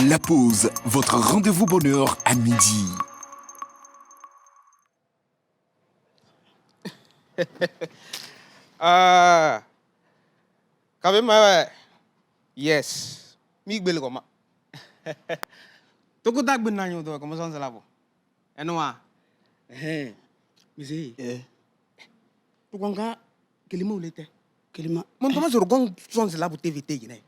La pause, votre rendez-vous bonheur à midi. Yes. Miguel Goma. Toko tak benanyo to, como son selabo. Enwa. Misi. Tukonga kelima ulete. Kelima. Mon Thomas Rogon son selabo TVT gine.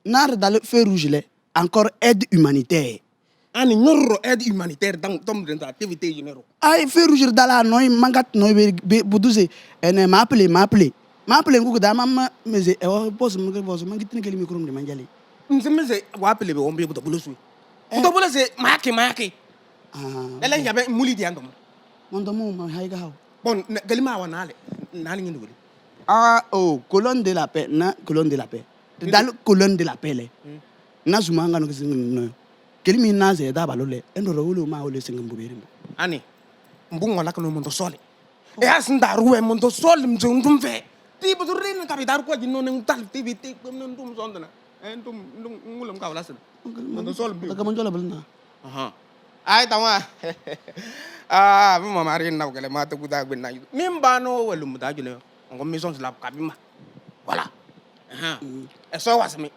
Nar dans le feu rouge là, encore aide humanitaire. Ani ñorro aide humanitaire dans tom de la TVT gine ro. Ay feu rouge dans la noy mangat noy be buduse. M'a appelé. M'a appelé ngugu da mama meze boss mangitine kelimi kurum de manjali. Nsemeze wa appelé be wombe buto bulusu. Buto bulase maake. Ela yabe muli di andom. Mondo mo ma hayga haw. Bon kelima wa nale. Nani ngi ndugul. Colonne de la paix, colonne de la paix. Dans le colonne de la paix, na zumanga no kisingo. Kelimi na ze da balole, endo rawulu ma ole singam buberim. Ani, mbungo la kano mondo sole. E asinda ruwe mondo sole mzundum fe. Ti butu rene kapitar ko jino ne utal TVT ko ndum sondana. Ndum ngulam ka wala sen. Mondo sole bi. Daga monjola balna. Aha. Ay tawa. Mi mama rin na kale mata kuda gben na. Mimba no welum da jule. Ngom mi son slap kabima. Voilà. So wasmi.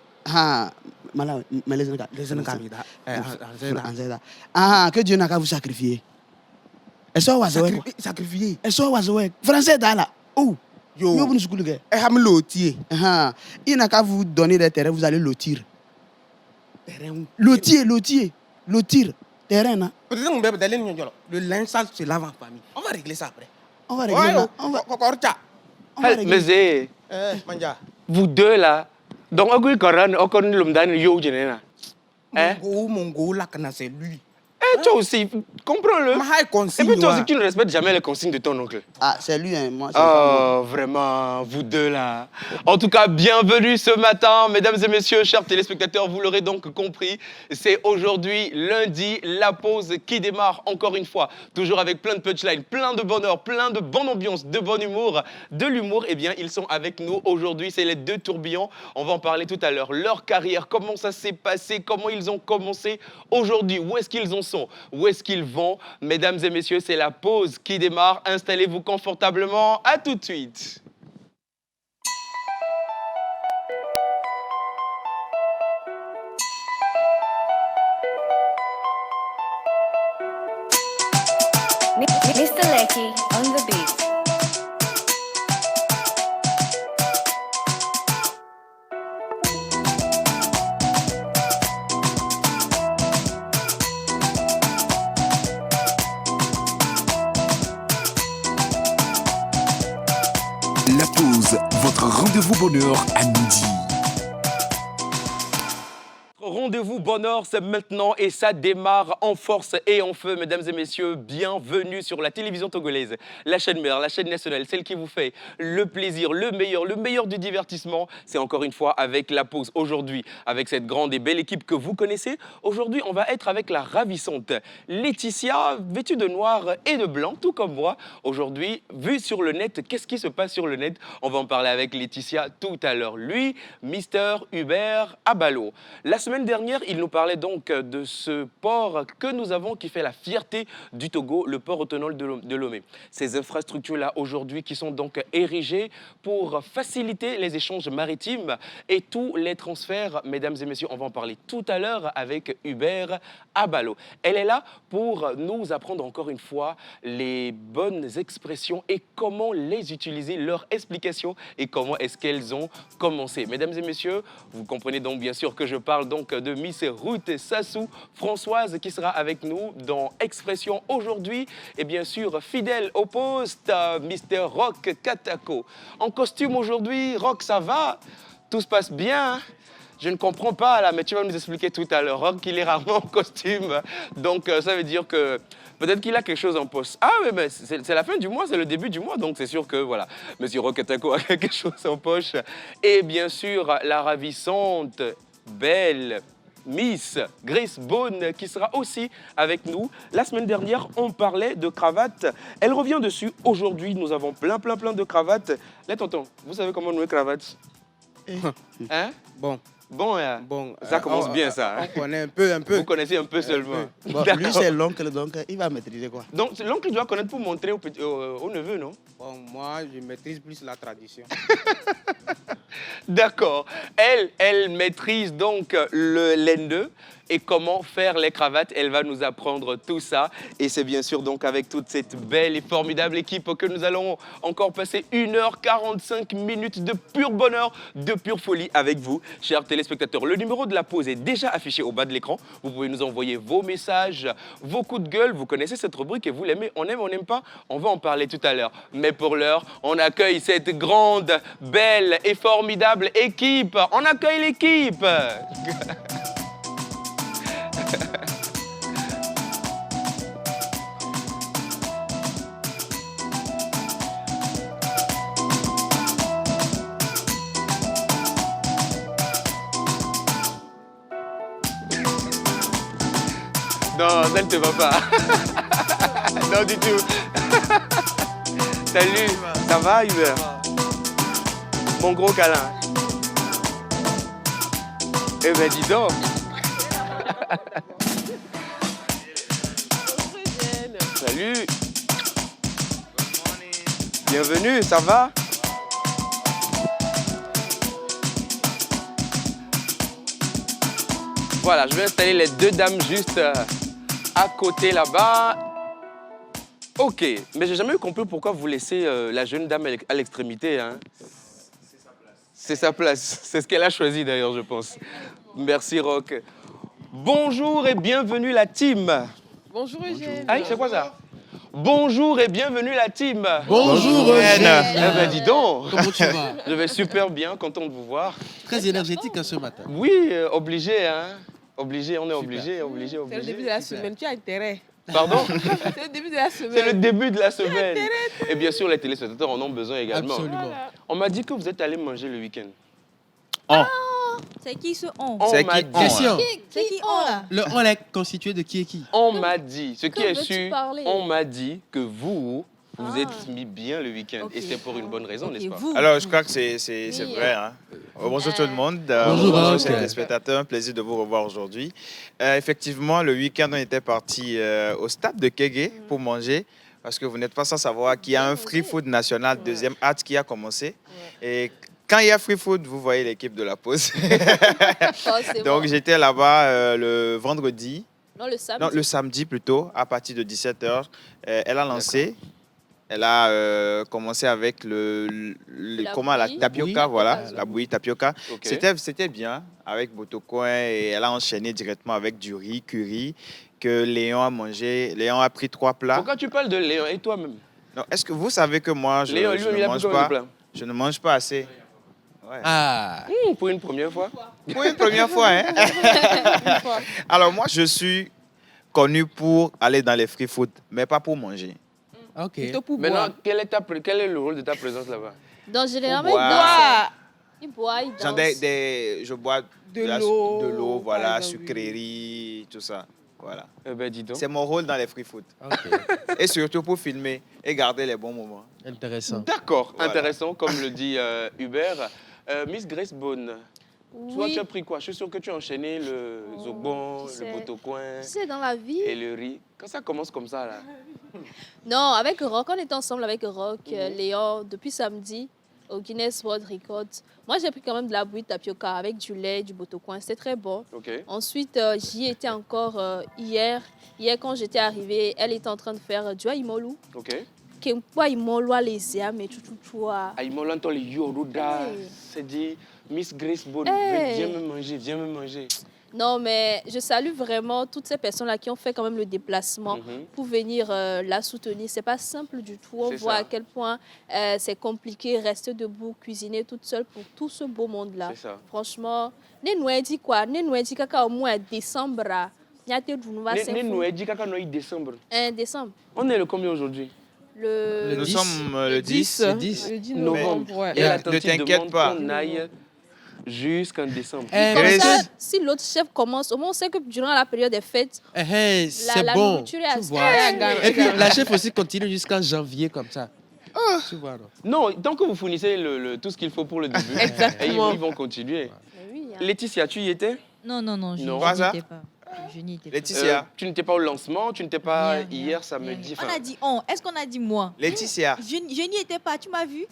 Mala, mais les Sénégal. Anzeda. Que Dieu n'a qu'à vous sacrifier. Et ça was sacrifier. Et ça was français là. Oh. Yo. Yo bunu sukulu ge. Ham lotier. Il n'a qu'à vous donner des terrains, vous allez lotir. Terrain. Lotir. Terrain là. Peut-être on peut d'aller nyolo. Le linge sale se lave en famille. On va régler ça après. On va régler. Mais manja. Vous deux là, donc on coran, on connaît l'homme d'un yo général. Mongo là kana c'est lui. Toi aussi, comprends-le. Et puis toi aussi, tu ne respectes jamais les consignes de ton oncle. C'est lui, hein, moi. Oh, vraiment, vous deux là. En tout cas, bienvenue ce matin, mesdames et messieurs, chers téléspectateurs, vous l'aurez donc compris. C'est aujourd'hui, lundi, la pause qui démarre encore une fois. Toujours avec plein de punchlines, plein de bonheur, plein de bonne ambiance, de bon humour, de l'humour. Eh bien, ils sont avec nous aujourd'hui. C'est les deux tourbillons. On va en parler tout à l'heure. Leur carrière, comment ça s'est passé, comment ils ont commencé aujourd'hui, où est-ce qu'ils en sont. Où est-ce qu'ils vont? Mesdames et messieurs, c'est la pause qui démarre. Installez-vous confortablement. À tout de suite. Mr. Lecky on the beat. La pause, votre rendez-vous bonheur à midi. Rendez-vous bonheur, c'est maintenant et ça démarre en force et en feu, mesdames et messieurs. Bienvenue sur la télévision togolaise, la chaîne mère, la chaîne nationale, celle qui vous fait le plaisir, le meilleur du divertissement. C'est encore une fois avec la pause aujourd'hui, avec cette grande et belle équipe que vous connaissez. Aujourd'hui, on va être avec la ravissante Laetitia, vêtue de noir et de blanc, tout comme moi. Aujourd'hui, vu sur le net, qu'est-ce qui se passe sur le net? On va en parler avec Laetitia tout à l'heure. Lui, Mister Hubert Abalo. La semaine dernière, il nous parlait donc de ce port que nous avons qui fait la fierté du Togo, le port autonome de Lomé. Ces infrastructures-là aujourd'hui qui sont donc érigées pour faciliter les échanges maritimes et tous les transferts. Mesdames et messieurs, on va en parler tout à l'heure avec Hubert Abalo. Elle est là pour nous apprendre encore une fois les bonnes expressions et comment les utiliser, leur explication et comment est-ce qu'elles ont commencé. Mesdames et messieurs, vous comprenez donc bien sûr que je parle donc de Miss Ruth Sassou Françoise qui sera avec nous dans Expression aujourd'hui et bien sûr fidèle au poste Mr. Rock Katako. En costume aujourd'hui, Rock ça va? Tout se passe bien? Je ne comprends pas là, mais tu vas nous expliquer tout à l'heure. Rock, il est rarement en costume, donc ça veut dire que peut-être qu'il a quelque chose en poste. Ah oui, mais c'est la fin du mois, c'est le début du mois, donc c'est sûr que voilà, Monsieur Rock Katako a quelque chose en poche. Et bien sûr, la ravissante, belle Miss Grace Bone qui sera aussi avec nous. La semaine dernière, on parlait de cravates. Elle revient dessus. Aujourd'hui, nous avons plein de cravates. Les tontons, vous savez comment nouer cravate? Hein? Bon, Bon, Bon, ça commence bien, ça. On connaît un peu. Vous connaissez un peu seulement. Bon, lui, D'accord. c'est l'oncle, donc il va maîtriser quoi. Donc, l'oncle doit connaître pour montrer au neveu, non? Bon, moi, je maîtrise plus la tradition. D'accord. Elle maîtrise donc le laine et comment faire les cravates. Elle va nous apprendre tout ça. Et c'est bien sûr donc avec toute cette belle et formidable équipe que nous allons encore passer 1h45 minutes de pur bonheur, de pure folie avec vous, chers téléspectateurs. Le numéro de la pause est déjà affiché au bas de l'écran. Vous pouvez nous envoyer vos messages, vos coups de gueule. Vous connaissez cette rubrique et vous l'aimez. On aime, on n'aime pas. On va en parler tout à l'heure. Mais pour l'heure, on accueille cette grande, belle et formidable équipe. On accueille l'équipe. Non, ça ne te va pas. Non, du tout. Salut, ça va, Hubert? Mon gros câlin. Eh ben, dis donc. Salut. Bienvenue, ça va? Voilà, je vais installer les deux dames juste à côté là-bas. Ok, mais j'ai jamais compris pourquoi vous laissez la jeune dame à l'extrémité. Hein. C'est sa place. C'est ce qu'elle a choisi d'ailleurs, je pense. Merci, Rock. Bonjour et bienvenue la team. Bonjour Eugène. Aïe, c'est quoi ça? Bonjour et bienvenue la team. Bonjour Eugène. Eh ben dis donc. Comment tu vas? Je vais super bien, content de vous voir. Très énergétique hein, ce matin. Oui, obligé, hein. Obligé, on est obligé. C'est le début de la semaine, tu as intérêt. Pardon? C'est le début de la semaine. C'est le début de la semaine. Et bien sûr, les téléspectateurs en ont besoin également. Absolument. Voilà. On m'a dit que vous êtes allé manger le week-end. C'est qui ce on? On C'est m'a qui dit. Question. C'est qui on là? Le on est constitué de qui et qui? On m'a dit. Ce qui Que est veux-tu sûr, parler? on m'a dit que vous Ah. êtes mis bien le week-end. Ok. Et c'est pour une bonne raison, Ok, n'est-ce pas? vous. Alors, je crois que c'est Oui. vrai. Hein. Bonjour tout le monde. Bonjour, Rock. chers téléspectateurs. Un plaisir de vous revoir aujourd'hui. Effectivement, le week-end, on était parti au stade de Kégué pour manger. Parce que vous n'êtes pas sans savoir qu'il y a un free food national, deuxième acte qui a commencé. Et quand il y a free food, vous voyez l'équipe de la pause. Forcément. Donc, j'étais là-bas le vendredi. Non, le samedi. Non, le samedi plutôt, à partir de 17h. Elle a lancé. Elle a commencé avec La la bouillie. tapioca, Bouillie. voilà, Ah, la bouillie tapioca. Ok. C'était bien avec Botocoin et elle a enchaîné directement avec du riz, curry, que Léon a mangé. Léon a pris 3 plats. Pourquoi tu parles de Léon et toi-même? Non, est-ce que vous savez que moi, je, Léon, je lui, ne il a mange pris combien de pas, plats? je ne mange pas assez. Ouais. Ah. Pour une première fois. Pour une première fois, hein? Alors moi, je suis connu pour aller dans les free food, mais pas pour manger. Ok. Plutôt pour Maintenant, boire. quel est le rôle de ta présence là-bas? Donc, généralement, Pour il boire. danse. Il boit, il Genre danse. je bois De l'eau, de l'eau, par voilà, exemple, oui. sucreries, tout ça. Voilà. Eh ben, dis donc. C'est mon rôle dans les free food. Ok. Et surtout pour filmer et garder les bons moments. Intéressant. D'accord, Voilà. intéressant, comme le dit Hubert. Miss Grace Bone, toi, Oui. tu as pris quoi? Je suis sûr que tu as enchaîné le zogbon, tu le sais. botocoin Tu sais, dans la vie. et le riz. Quand ça commence comme ça, là. Non, avec Rock, on était ensemble avec Rock, Léon, depuis samedi, au Guinness World Records. Moi, j'ai pris quand même de la bouillie de tapioca avec du lait, du botocoin. C'était très bon. OK. Ensuite, j'y étais encore hier. Hier, quand j'étais arrivée, elle était en train de faire du aïmolou. OK. Kempo aïmolou à les mais tout. Aïmolanto le yoruda, Hey. c'est dit Miss Grace Bone, Hey. viens me manger, viens me manger. Non, mais je salue vraiment toutes ces personnes-là qui ont fait quand même le déplacement Mhm. pour venir la soutenir. C'est pas simple du tout. On C'est voit ça. à quel point c'est compliqué, rester debout, cuisiner toute seule pour tout ce beau monde-là. C'est ça. Franchement, ne nous dit quoi? Ne nous dit qu'à au mois de décembre. Il y a des jours, Nous, dit qu'à décembre. 1 décembre. On est le combien aujourd'hui? Le... Nous 10. sommes le 10. Le 10. Le 10 Novembre. novembre, ouais. Et la Ne tante t'inquiète demande pas. qu'on aille jusqu'en décembre. Eh, Comme Grace. ça, si l'autre chef commence, au moins on sait que durant la période des fêtes, C'est la bon. nourriture est Tu assez- vois. Ouais, Et puis la chef aussi continue jusqu'en janvier comme ça. Tu vois, non? Non, tant que vous fournissez tout ce qu'il faut pour le début, Exactement. et ils vont continuer. mais oui, Laetitia, tu y étais? Non, je Non. n'y Quoi, ça étais pas. Je n'y étais pas. Laetitia. Tu n'étais pas au lancement, tu n'étais pas Rien, hier rien, samedi. rien. On a dit on. Est-ce qu'on a dit moi? Laetitia. Je n'y étais pas, tu m'as vu?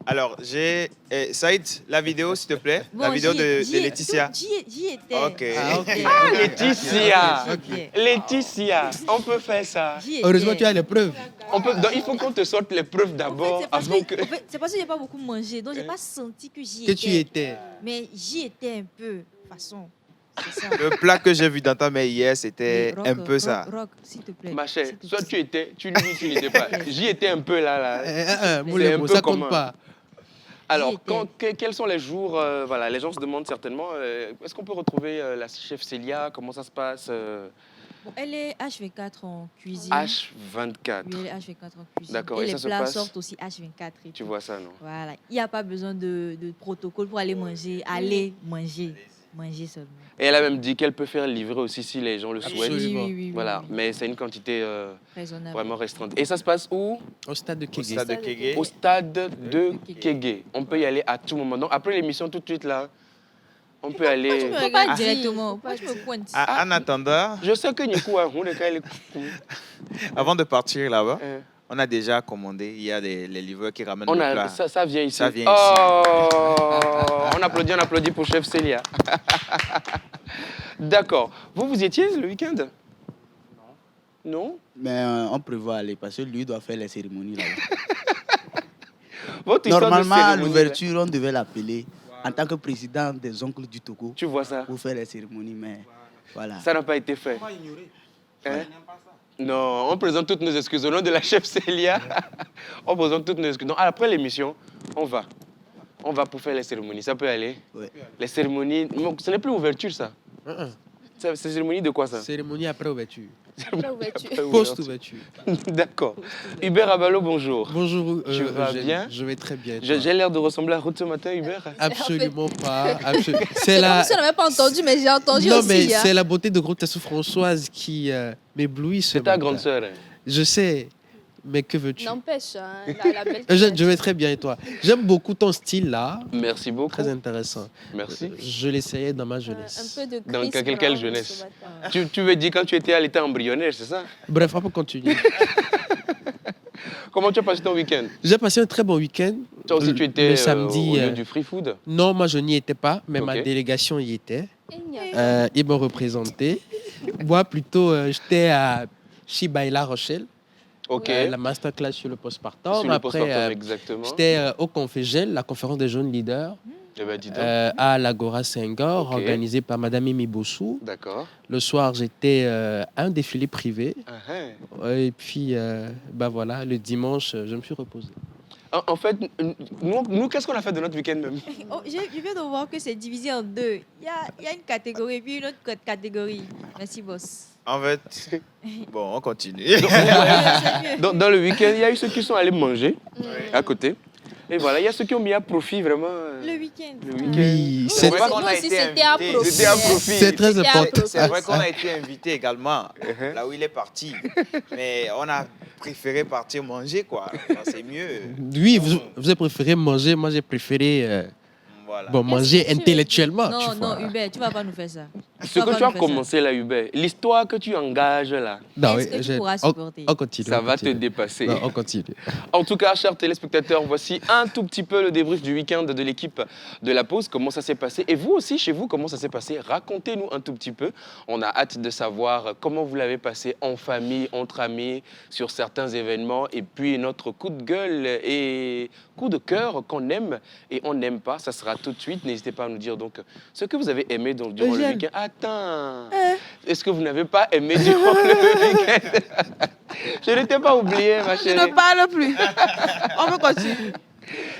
Alors, j'ai... Saïd, la vidéo, s'il te plaît. La Bon, vidéo de j'y Laetitia. J'y étais. Ok. Ah, Laetitia. J'y étais. Laetitia, on peut faire ça. J'y étais. Heureusement, tu as les preuves. Donc, il faut qu'on te sorte les preuves d'abord c'est parce avant que, que... en fait, c'est parce que j'ai pas beaucoup mangé, donc j'ai pas senti que j'y Que étais. tu étais. Mais j'y étais un peu, de toute façon. C'est ça. Le plat que j'ai vu dans ta main hier, c'était Mais Rock, un peu ça. Rock, s'il te plaît. Ma chère, s'il te soit plaît. tu étais, tu dis tu n'étais pas. J'y étais un peu là. Eh, C'est Moulin, un bon, peu ça commun. compte pas. Alors, J'y étais. quels sont les jours voilà, les gens se demandent certainement, est-ce qu'on peut retrouver la chef Célia? Comment ça se passe Bon, elle est H24 en cuisine. H24. Oui, elle est H24 en cuisine. D'accord, Et et les ça se plats passe sortent aussi H24. Et Tu tout. vois ça, non? Voilà. Il n'y a pas besoin de protocole pour aller manger. Aller manger. Manger seulement. Et elle a même dit qu'elle peut faire livrer aussi si les gens le Oui, souhaitent. Absolument. oui, Voilà, oui. mais c'est une quantité Raisonnable. vraiment restreinte. Et ça se passe où? Au stade de Au Kégé. stade de Kégé. Au stade de Kégé. On peut y aller à tout moment. Donc, après l'émission, tout de suite là, on peut aller. Tu me regardes directement. Pourquoi tu me pointes? En attendant, Je sais que Nikou a roulé quand elle est. avant de partir là-bas, Euh, on a déjà commandé. Il y a les livreurs qui ramènent On le a, plat. ça vient ici. Ça vient Oh, on applaudit pour chef Célia. D'accord. Vous y étiez le week-end? Non. Mais on prévoit aller parce que lui doit faire les cérémonies là-bas. Votre histoire de Normalement, à cérémonie, là, l'ouverture, on devait l'appeler en tant que président des oncles du Togo tu vois ça? pour faire les cérémonies, mais voilà. Ça n'a pas été fait. Hein? Non, on présente toutes nos excuses. Au nom de la chef Célia, on présente toutes nos excuses. Donc, après l'émission, on va. On va pour faire les cérémonies. Ça peut aller? Ouais. Les cérémonies. Non, ce n'est plus ouverture, ça. C'est cérémonie de quoi, ça? Cérémonie après ouverture. Après ouverture. Post-ouverture. D'accord. Hubert Abalo, bonjour. Bonjour, Tu vas Eugène. bien? Je vais très bien. toi? J'ai l'air de ressembler à Ruth ce matin, Hubert? Absolument pas. C'est C'est la... comme si on n'avait pas entendu, mais j'ai entendu Non, aussi. mais hein. c'est la beauté de Grosse Françoise qui m'éblouit ce C'est ta matin. grande sœur. Hein. Je sais, mais que veux-tu? N'empêche, hein, la belle. Eugène, je vais très bien et toi? J'aime beaucoup ton style là. Merci beaucoup. Très intéressant. Merci. Je l'essayais dans ma Un jeunesse. peu de Dans Chris quelle Brown jeunesse? ce matin. Tu veux dire quand tu étais à l'état embryonnaire, c'est ça? Bref, on peut continuer. Comment tu as passé ton week-end? J'ai passé un très bon week-end. Toi aussi, tu étais le samedi. au lieu du free food? Non, moi je n'y étais pas, mais ma Ok. délégation y était. Et il n'y a pas. Ils m'ont représenté. Moi, plutôt, j'étais à Chibaïla Rochelle, Ok. la masterclass sur le postpartum. Sur le Après, postpartum, exactement. j'étais au Confégel, la conférence des jeunes leaders, Eh ben, dis donc. à l'Agora Senghor, Ok. organisée par Madame Mimi Bossou. D'accord. Le soir, j'étais à un défilé privé. Ah, hein. Et puis, bah voilà, le dimanche, je me suis reposé. En fait, nous qu'est-ce qu'on a fait de notre week-end même? Oh, je viens de voir que c'est divisé en deux. Il y a une catégorie et puis une autre catégorie. Merci, boss. En fait, bon, on continue. C'est mieux. Dans le week-end, il y a eu ceux qui sont allés manger à côté. Et voilà, il y a ceux qui ont mis à profit vraiment Le week-end. le week-end. Oui, C'est c'est vrai qu'on Nous a aussi, été c'était à invités. profit. C'était à profit. c'est très C'était à important. profit. C'est vrai qu'on a été invité également Uh-huh. là où il est parti. Mais on a préféré partir manger, quoi. C'est mieux. Oui, vous avez préféré manger, moi j'ai préféré Voilà. manger Est-ce que tu- intellectuellement. tu Non, vois. non, Hubert, tu vas pas nous faire ça. Ce que tu as commencé là, Hubert, l'histoire que tu engages là, Non, Est-ce que tu je- pourras on- supporter? on continue. ça on va te continue. dépasser. Non, on continue. En tout cas, chers téléspectateurs, voici un tout petit peu le débrief du week-end de l'équipe de la pause, comment ça s'est passé. Et vous aussi, chez vous, comment ça s'est passé? Racontez-nous un tout petit peu. On a hâte de savoir comment vous l'avez passé en famille, entre amis, sur certains événements. Et puis notre coup de gueule et coup de cœur qu'on aime et on n'aime pas, ça sera tout de suite. N'hésitez pas à nous dire donc ce que vous avez aimé donc, durant le Eugène. week-end. Attends, est-ce que vous n'avez pas aimé durant le week-end? Je ne t'ai pas oublié, ma Je chérie. ne parle plus. On peut continuer.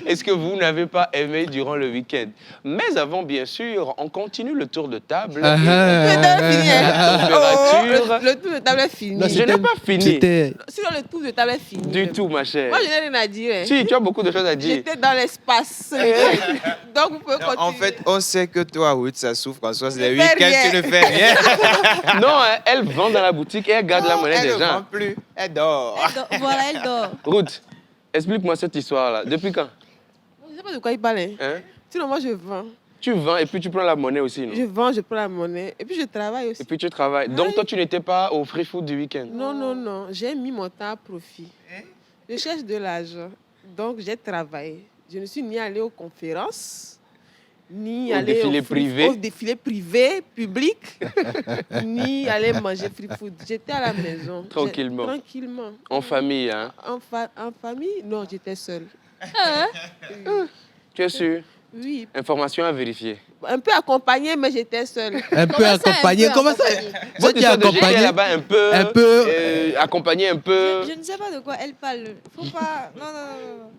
Est-ce que vous n'avez pas aimé durant le week-end? Mais avant, bien sûr, on continue le tour de table. Ah, Le tour est fini. La température. Le tour de table est fini. Non, Je n'ai pas fini C'était Sinon, le tour de table est fini. du tout, ma chère. Moi, je n'ai rien à dire. hein. Si, tu as beaucoup de choses à dire. J'étais dans l'espace. Donc, vous pouvez continuer. En fait, on sait que toi, Ruth, ça souffre quand soit Je les ne fais week-ends, rien. tu ne fais rien. Non, hein, elle vend dans la boutique et elle garde la monnaie Elle des ne vend gens. plus, elle dort. Voilà, elle dort. Ruth, explique-moi cette histoire-là. Depuis quand? Je ne sais pas de quoi il parle. hein. Hein? Sinon, moi, je vends. Tu vends et puis tu prends la monnaie aussi, non? Je vends, je prends la monnaie. Et puis je travaille aussi. Et puis tu travailles. Donc toi, tu n'étais pas au free food du week-end? Non, non, non. J'ai mis mon temps à profit. Je cherche de l'argent. Donc j'ai travaillé. Je ne suis ni allée aux conférences, ni Au allée défilé privé. au défilé privé, public, ni aller manger free food. J'étais à la maison. Tranquillement. Tranquillement. En famille, hein? En famille, non, j'étais seule. Tu es sûr? Oui. Information à vérifier. Un peu accompagnée, mais j'étais seule. Un peu accompagné. Comment ça? Toi, tu es accompagné là-bas un peu. Accompagné un peu. Je ne sais pas de quoi elle parle. Faut pas. Non, non, non, non.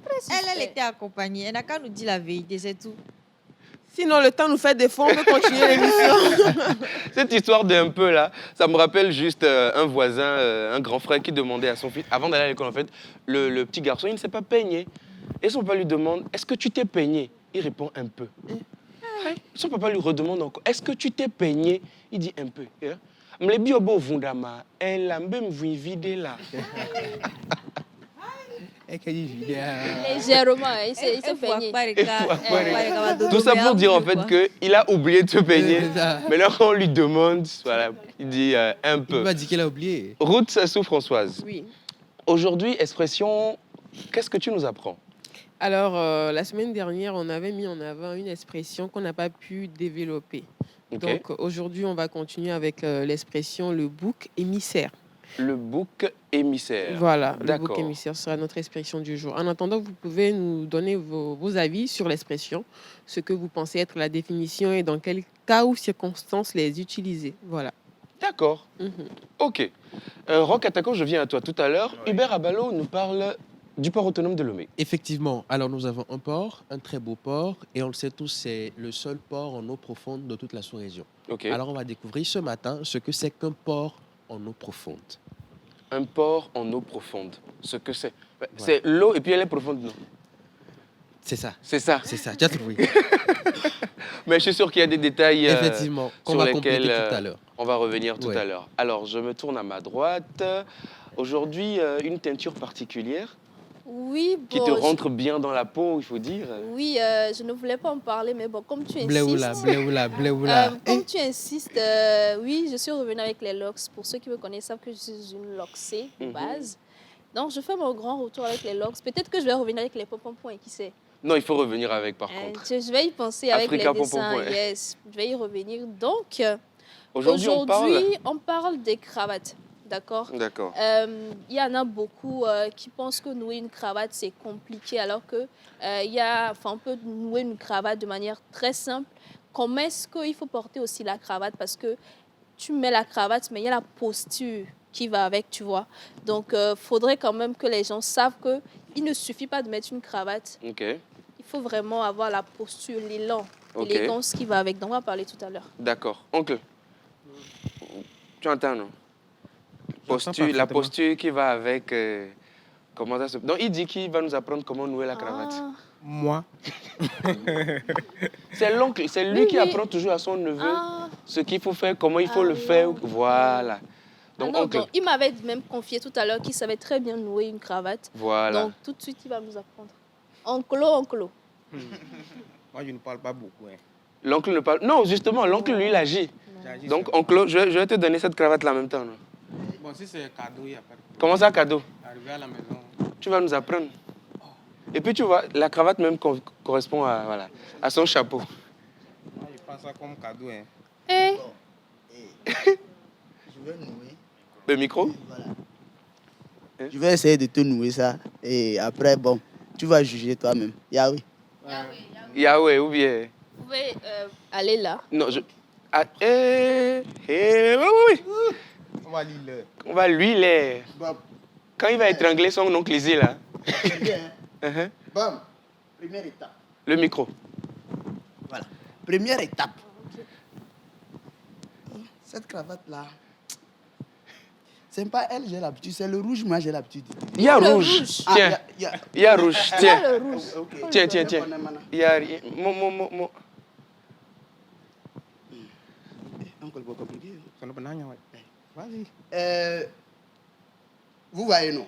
Elle était accompagnée. Elle n'a qu'à nous dire la vérité, c'est tout. Sinon, le temps nous fait défaut, on peut continuer l'émission. Cette histoire d'un peu là, ça me rappelle juste un voisin, un grand frère qui demandait à son fils, avant d'aller à l'école en fait, le petit garçon, il ne s'est pas peigné. Et son papa lui demande, est-ce que tu t'es peigné? Il répond un peu. Son papa lui redemande encore, est-ce que tu t'es peigné? Il dit un peu. Les biobo vundama, elle a même vu vidé là. Légèrement, il s'est peigné. Tout ça pour dire en fait qu'il a oublié de se peigner. Mais là, quand on lui demande, voilà, il dit un peu. Il m'a dit qu'il a oublié. Ruth Sassou Françoise. Oui. Aujourd'hui, expression, qu'est-ce que tu nous apprends? Alors, la semaine dernière, on avait mis en avant une expression qu'on n'a pas pu développer. Okay. Donc, aujourd'hui, on va continuer avec l'expression le bouc émissaire. Le bouc émissaire. Voilà, le bouc émissaire sera notre expression du jour. En attendant, vous pouvez nous donner vos avis sur l'expression, ce que vous pensez être la définition et dans quel cas ou circonstances les utiliser. Voilà. D'accord. Ok. Roch Attaquant, je viens à toi tout à l'heure. Hubert Abalo nous parle du port autonome de Lomé. Effectivement. Alors, nous avons un port, un très beau port, et on le sait tous, c'est le seul port en eau profonde de toute la sous-région. Okay. Alors, on va découvrir ce matin ce que c'est qu'un port en eau profonde. Un port en eau profonde. Ce que c'est. C'est l'eau et puis elle est profonde, non? C'est ça. C'est ça. C'est ça. Tu as trouvé. Mais je suis sûr qu'il y a des détails effectivement, qu'on va compléter tout à l'heure. On va revenir tout à l'heure. Alors, je me tourne à ma droite. Aujourd'hui, une teinture particulière. Oui, bon, qui te rentre bien dans la peau, il faut dire. Oui, je ne voulais pas en parler, mais bon, comme tu insistes... Bléoula. Comme tu insistes, oui, je suis revenue avec les locks. Pour ceux qui me connaissent savent que je suis une loxée de base. Donc, je fais mon grand retour avec les locks. Peut-être que je vais revenir avec les pom-pom-points, qui sait? Non, il faut revenir avec, par contre. Je vais y penser avec Africa les dessins. Yes, je vais y revenir. Donc, aujourd'hui on parle des cravates. D'accord. D'accord. Il y en a beaucoup qui pensent que nouer une cravate, c'est compliqué, alors que on peut nouer une cravate de manière très simple. Comment est-ce qu'il faut porter aussi la cravate? Parce que tu mets la cravate, mais il y a la posture qui va avec, tu vois. Donc, il faudrait quand même que les gens savent qu'il ne suffit pas de mettre une cravate. Okay. Il faut vraiment avoir la posture, l'élan, l'élégance qui va avec. Donc, on va parler tout à l'heure. D'accord. Oncle, tu entends, non? La posture qui va avec... comment ça se... Donc, il dit qu'il va nous apprendre comment nouer la cravate. Moi. C'est l'oncle, c'est lui qui apprend toujours à son neveu ce qu'il faut faire, comment il faut le faire. Voilà. Donc, oncle... il m'avait même confié tout à l'heure qu'il savait très bien nouer une cravate. Voilà. Donc, tout de suite, il va nous apprendre. Oncle. Moi, je ne parle pas beaucoup. Hein. L'oncle ne parle... Non, justement, l'oncle, lui, il agit. Donc, oncle, je vais te donner cette cravate-là en même temps. Non? Bon, si c'est cadeau, il n'y a pas de... Comment ça, cadeau? Arrivé à la maison. Tu vas nous apprendre. Et puis, tu vois, la cravate même correspond à son chapeau. Moi, je prends ça comme cadeau. Hein. Je vais nouer. Le micro? Voilà. Je vais essayer de te nouer ça. Et après, bon, tu vas juger toi-même. Yahweh. Yahweh, ou bien... Vous pouvez aller là. Non, je... oui. On va l'huiler. Quand il va étrangler son oncle Izzy, là. C'est bien. Bam. Première étape. Le micro. Voilà. Première étape. Cette cravate-là, c'est pas elle, j'ai l'habitude. C'est le rouge, moi, j'ai l'habitude. Il y a rouge. Tiens. Il y a rouge. Tiens. Okay. Tiens. Il y a... Vas-y. Vous voyez, non?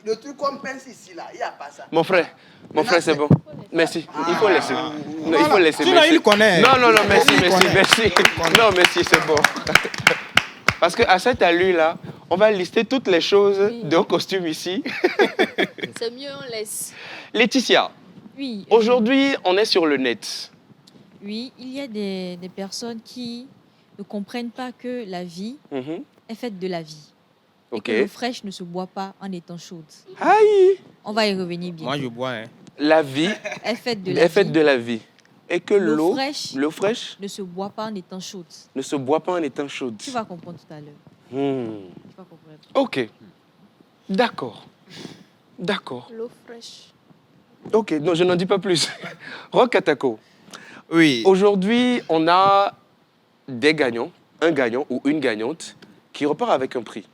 Le truc qu'on pince ici, là, il n'y a pas ça. Mon frère, c'est bon. Merci. Il faut laisser. Non, il faut laisser. Sinon, merci. il connaît. Non, merci, Il merci, connaît. merci. Non, merci, c'est bon. Parce qu'à cet allure-là, on va lister toutes les choses d'un costume ici. C'est mieux, on laisse. Laetitia, Oui. aujourd'hui, on est sur le net. Oui, il y a des personnes qui ne comprennent pas que la vie Mhm. est faite de la vie. Et Ok. que l'eau fraîche ne se boit pas en étant chaude. Aïe. On va y revenir bien. Moi, je bois. Hein. La vie Est faite de la est faite vie. de la vie. Et que L'eau l'eau fraîche ne se boit pas en étant chaude. ne se boit pas en étant chaude. Tu vas comprendre tout à l'heure. Tu vas comprendre. Ok. D'accord. D'accord. L'eau fraîche. Ok, non, je n'en dis pas plus. Rock Atako. Oui. Aujourd'hui, on a des gagnants, un gagnant ou une gagnante qui repart avec un prix.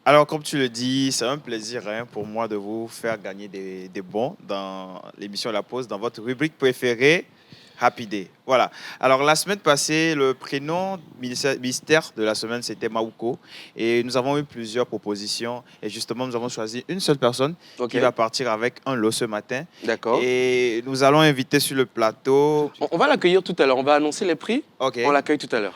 Alors, comme tu le dis, c'est un plaisir pour moi de vous faire gagner des bons dans l'émission La Pause, dans votre rubrique préférée, Happy Day. Voilà. Alors, la semaine passée, le prénom mystère de la semaine, c'était Maouko. Et nous avons eu plusieurs propositions. Et justement, nous avons choisi une seule personne qui va partir avec un lot ce matin. D'accord. Et nous allons inviter sur le plateau. On va l'accueillir tout à l'heure. On va annoncer les prix. Ok. On l'accueille tout à l'heure.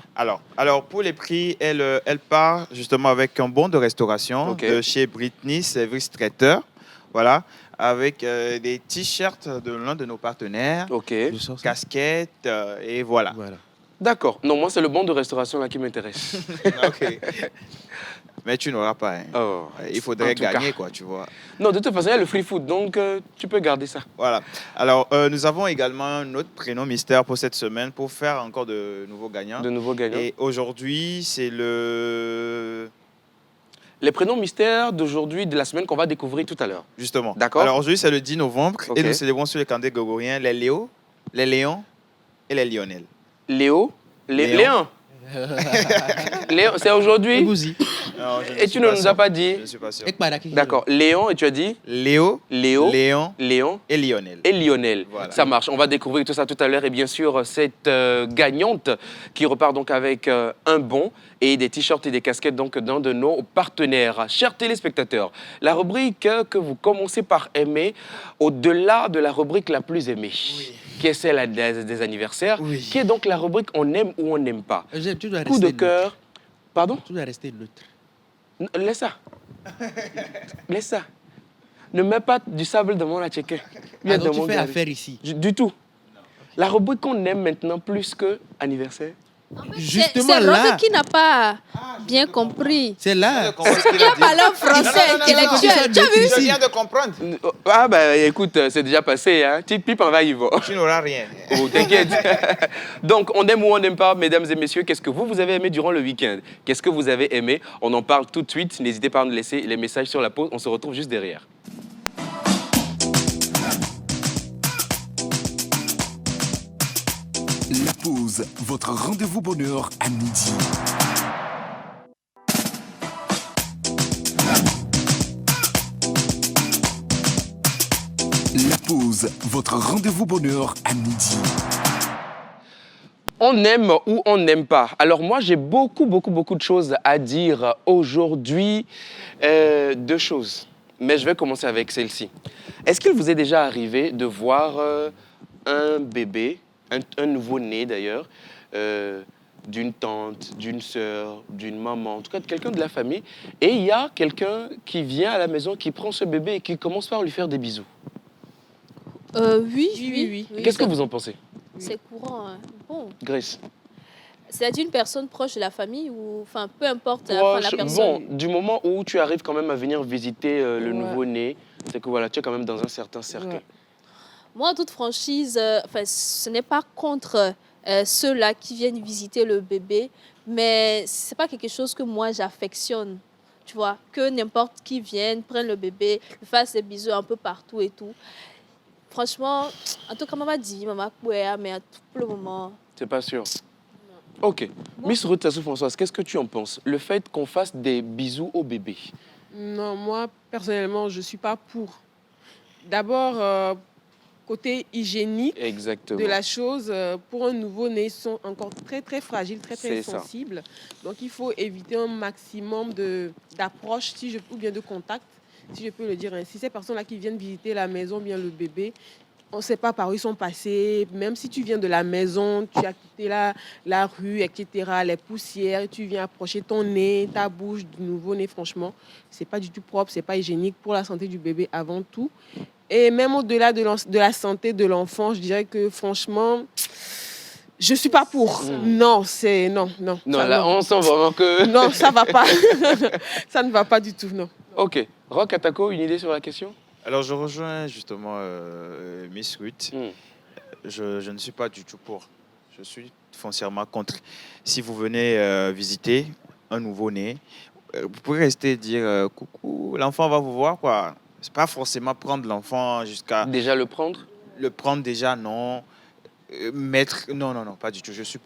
Alors, pour les prix, elle part justement avec un bon de restauration de chez Britney Service Traiteur. Voilà. Avec des t-shirts de l'un de nos partenaires, casquettes, et voilà. D'accord. Non, moi, c'est le bon de restauration là qui m'intéresse. Ok. Mais tu n'auras pas. Hein. Oh. Il faudrait En tout gagner, cas. quoi, tu vois. Non, de toute façon, il y a le free food, donc tu peux garder ça. Voilà. Alors, nous avons également un autre prénom mystère pour cette semaine pour faire encore de nouveaux gagnants. De nouveaux gagnants. Et aujourd'hui, c'est les prénoms mystères d'aujourd'hui, de la semaine qu'on va découvrir tout à l'heure. Justement. D'accord. Alors aujourd'hui, c'est le 10 novembre Ok. et nous célébrons sur les calendriers grégoriens les Léo, les Léons et les Lionel. Léo, Léon. Léon, c'est aujourd'hui. Non, je ne Et suis tu ne pas nous sûr. as pas dit. Je ne suis pas sûr. D'accord. Léon, et tu as dit Léo, Léo, Léon et Lionel. Et Lionel. Voilà. Ça marche. On va découvrir tout ça tout à l'heure. Et bien sûr, cette gagnante qui repart donc avec un bon et des t-shirts et des casquettes donc d'un de nos partenaires. Chers téléspectateurs, la rubrique que vous commencez par aimer, au-delà de la rubrique la plus aimée, qui est celle des anniversaires, qui est donc la rubrique on aime ou on n'aime pas. Tu dois Coup de rester cœur. Pardon? Tu dois rester neutre. Laisse ça. Laisse ça. Ne mets pas du sable dans mon attiquet. Ah, donc tu fais affaire ici? Du tout. La rubrique qu'on aime maintenant plus que anniversaire. Justement C'est là. Roque qui n'a pas bien compris. C'est là. Il a parlé en français intellectuel. Tu as vu? Je viens de comprendre. Ah bah écoute, c'est déjà passé. Hein. Petite pipe, on va y voir. Tu n'auras rien. Oh, t'inquiète. Donc, on aime ou on n'aime pas, mesdames et messieurs. Qu'est-ce que vous avez aimé durant le week-end? Qu'est-ce que vous avez aimé? On en parle tout de suite. N'hésitez pas à nous laisser les messages sur la pause. On se retrouve juste derrière. La pause, votre rendez-vous bonheur à midi. La pause, votre rendez-vous bonheur à midi. On aime ou on n'aime pas. Alors moi, j'ai beaucoup de choses à dire aujourd'hui. Deux choses. Mais je vais commencer avec celle-ci. Est-ce qu'il vous est déjà arrivé de voir un bébé, un nouveau-né d'ailleurs, d'une tante, d'une sœur, d'une maman, en tout cas de quelqu'un de la famille, et il y a quelqu'un qui vient à la maison, qui prend ce bébé et qui commence par lui faire des bisous? Oui. Qu'est-ce que vous en pensez? C'est courant. Hein. Bon. Grace? C'est une personne proche de la famille ou, enfin, peu importe la Proche, personne. bon, du moment où tu arrives quand même à venir visiter le nouveau-né, c'est que voilà, tu es quand même dans un certain cercle. Ouais. Moi, en toute franchise, ce n'est pas contre ceux-là qui viennent visiter le bébé, mais ce n'est pas quelque chose que moi j'affectionne. Tu vois, que n'importe qui vienne, prenne le bébé, lui fasse des bisous un peu partout et tout. Franchement, en tout cas, maman dit, maman, mais à tout le moment. C'est pas sûr. Ok. Miss Ruth Sassou-Françoise, qu'est-ce que tu en penses? Le fait qu'on fasse des bisous au bébé? Non, moi, personnellement, je ne suis pas pour. D'abord, côté hygiénique Exactement. de la chose, pour un nouveau-né, ils sont encore très fragiles, très C'est ça. sensibles. Donc, il faut éviter un maximum d'approche ou bien de contact. si je peux le dire ainsi, ces personnes-là qui viennent visiter la maison, bien le bébé, on ne sait pas par où ils sont passés. Même si tu viens de la maison, tu as quitté la rue, etc., les poussières, et tu viens approcher ton nez, ta bouche du nouveau-né, franchement, ce n'est pas du tout propre, ce n'est pas hygiénique pour la santé du bébé avant tout. Et même au-delà de la santé de l'enfant, je dirais que franchement, je ne suis pas pour. Non, c'est... Non. Non, là, on sent vraiment que... Non, ça ne va pas. Ça ne va pas du tout, non. Ok. Rock Atako, une idée sur la question? Alors, je rejoins justement Miss Ruth. Je ne suis pas du tout pour. Je suis foncièrement contre. Si vous venez visiter un nouveau-né, vous pouvez rester et dire coucou, l'enfant va vous voir, quoi. C'est pas forcément prendre l'enfant jusqu'à... Déjà le prendre? Le prendre déjà, non. Mettre... Non, pas du tout. Je suis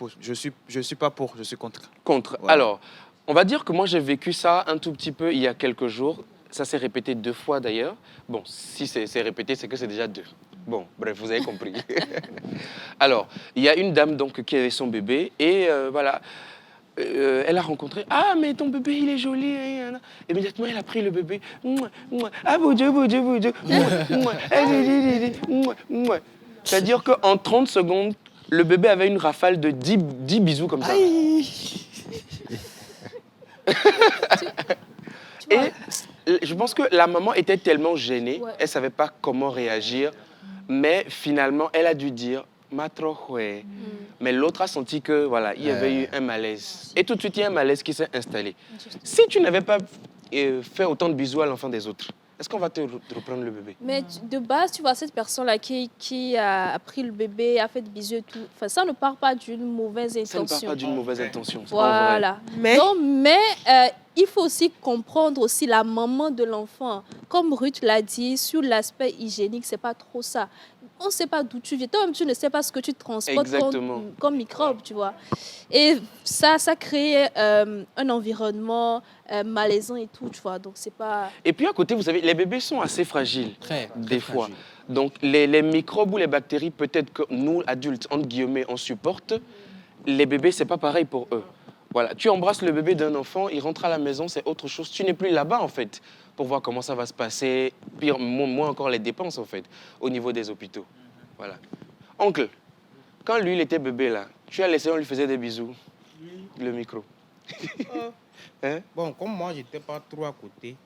pas pour, je suis contre. Contre. Voilà. Alors, on va dire que moi, j'ai vécu ça un tout petit peu il y a quelques jours. Ça s'est répété 2 fois d'ailleurs. Bon, si c'est répété, c'est que c'est déjà 2. Bon, bref, vous avez compris. Alors, il y a une dame donc qui avait son bébé et voilà, elle a rencontré. Ah, mais ton bébé, il est joli. Immédiatement, elle a pris le bébé. Ah, bon Dieu. C'est-à-dire qu'en 30 secondes, le bébé avait une rafale de 10 bisous comme ça. Et je pense que la maman était tellement gênée, elle ne savait pas comment réagir, mais finalement, elle a dû dire « matrohwe ». Mais l'autre a senti que voilà, il y avait eu un malaise. Et tout de suite, il y a un malaise qui s'est installé. Si tu n'avais pas fait autant de bisous à l'enfant des autres, est-ce qu'on va te reprendre le bébé? Mais de base, tu vois, cette personne-là qui a pris le bébé, a fait des bisous et tout, ça ne part pas d'une mauvaise intention. Ça ne part pas d'une mauvaise intention. Voilà. Mais il faut aussi comprendre aussi la maman de l'enfant. Comme Ruth l'a dit, sur l'aspect hygiénique, c'est pas trop ça. On ne sait pas d'où tu viens. Toi-même, tu ne sais pas ce que tu transportes comme microbe, tu vois. Et ça crée un environnement malaisant et tout, tu vois. Donc, c'est pas... Et puis à côté, vous savez, les bébés sont assez fragiles, des fois. fragile. Donc, les microbes ou les bactéries, peut-être que nous, adultes, entre guillemets, on supporte. Les bébés, c'est pas pareil pour eux. Voilà, tu embrasses le bébé d'un enfant, il rentre à la maison, c'est autre chose. Tu n'es plus là-bas, en fait, pour voir comment ça va se passer. Pire, moins encore les dépenses, en fait, au niveau des hôpitaux. Voilà. Oncle, quand lui, il était bébé, là, tu as laissé, on lui faisait des bisous. Le micro. Bon, comme moi, j'étais pas trop à côté.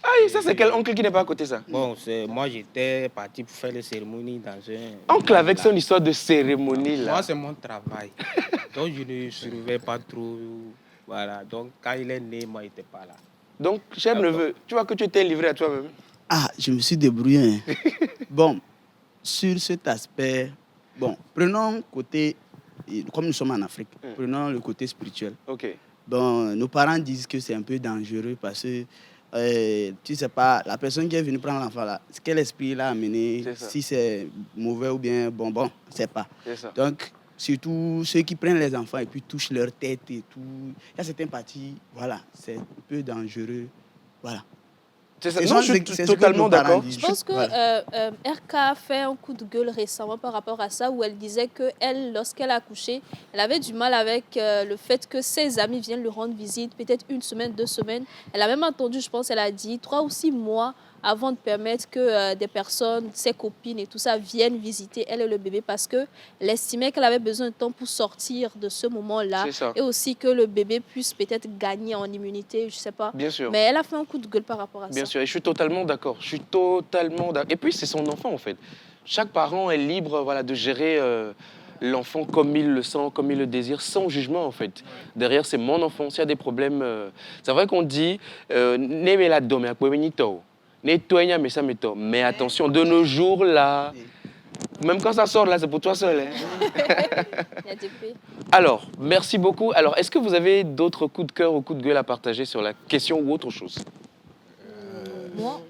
Ah, ça, c'est quel oncle qui n'est pas à côté, ça? Bon, moi, j'étais parti pour faire les cérémonies dans un... Oncle avec son histoire de cérémonie, là. Moi, c'est mon travail. Donc, je ne surveillais pas trop. Voilà. Donc, quand il est né, moi, il n'était pas là. Donc, cher neveu, tu vois que tu t'es livré à toi-même? Ah, je me suis débrouillé. Bon, sur cet aspect, bon, prenons côté, comme nous sommes en Afrique, prenons le côté spirituel. Ok. Bon, nos parents disent que c'est un peu dangereux parce que tu sais pas, la personne qui est venue prendre l'enfant là, quel esprit l'a amené, si c'est mauvais ou bien bon, c'est pas. Donc, surtout ceux qui prennent les enfants et puis touchent leur tête et tout, il y a certaines parties, voilà, c'est un peu dangereux, voilà. Non, je suis totalement d'accord. Je pense que RK a fait un coup de gueule récemment par rapport à ça, où elle disait qu'elle, lorsqu'elle a accouché, elle avait du mal avec le fait que ses amis viennent lui rendre visite, peut-être 1 semaine, 2 semaines. Elle a même entendu, je pense, elle a dit 3 ou 6 mois avant de permettre que des personnes, ses copines et tout ça, viennent visiter elle et le bébé, parce qu'elle estimait qu'elle avait besoin de temps pour sortir de ce moment-là, et aussi que le bébé puisse peut-être gagner en immunité, je ne sais pas. Bien sûr. Mais elle a fait un coup de gueule par rapport à ça. Bien sûr, et je suis totalement d'accord. Et puis, c'est son enfant, en fait. Chaque parent est libre, voilà, de gérer l'enfant comme il le sent, comme il le désire, sans jugement, en fait. Derrière, c'est mon enfant. S'il y a des problèmes... C'est vrai qu'on dit... Mais attention, de nos jours, là... Même quand ça sort, là, c'est pour toi seul. Hein. Alors, merci beaucoup. Alors, est-ce que vous avez d'autres coups de cœur ou coups de gueule à partager sur la question ou autre chose?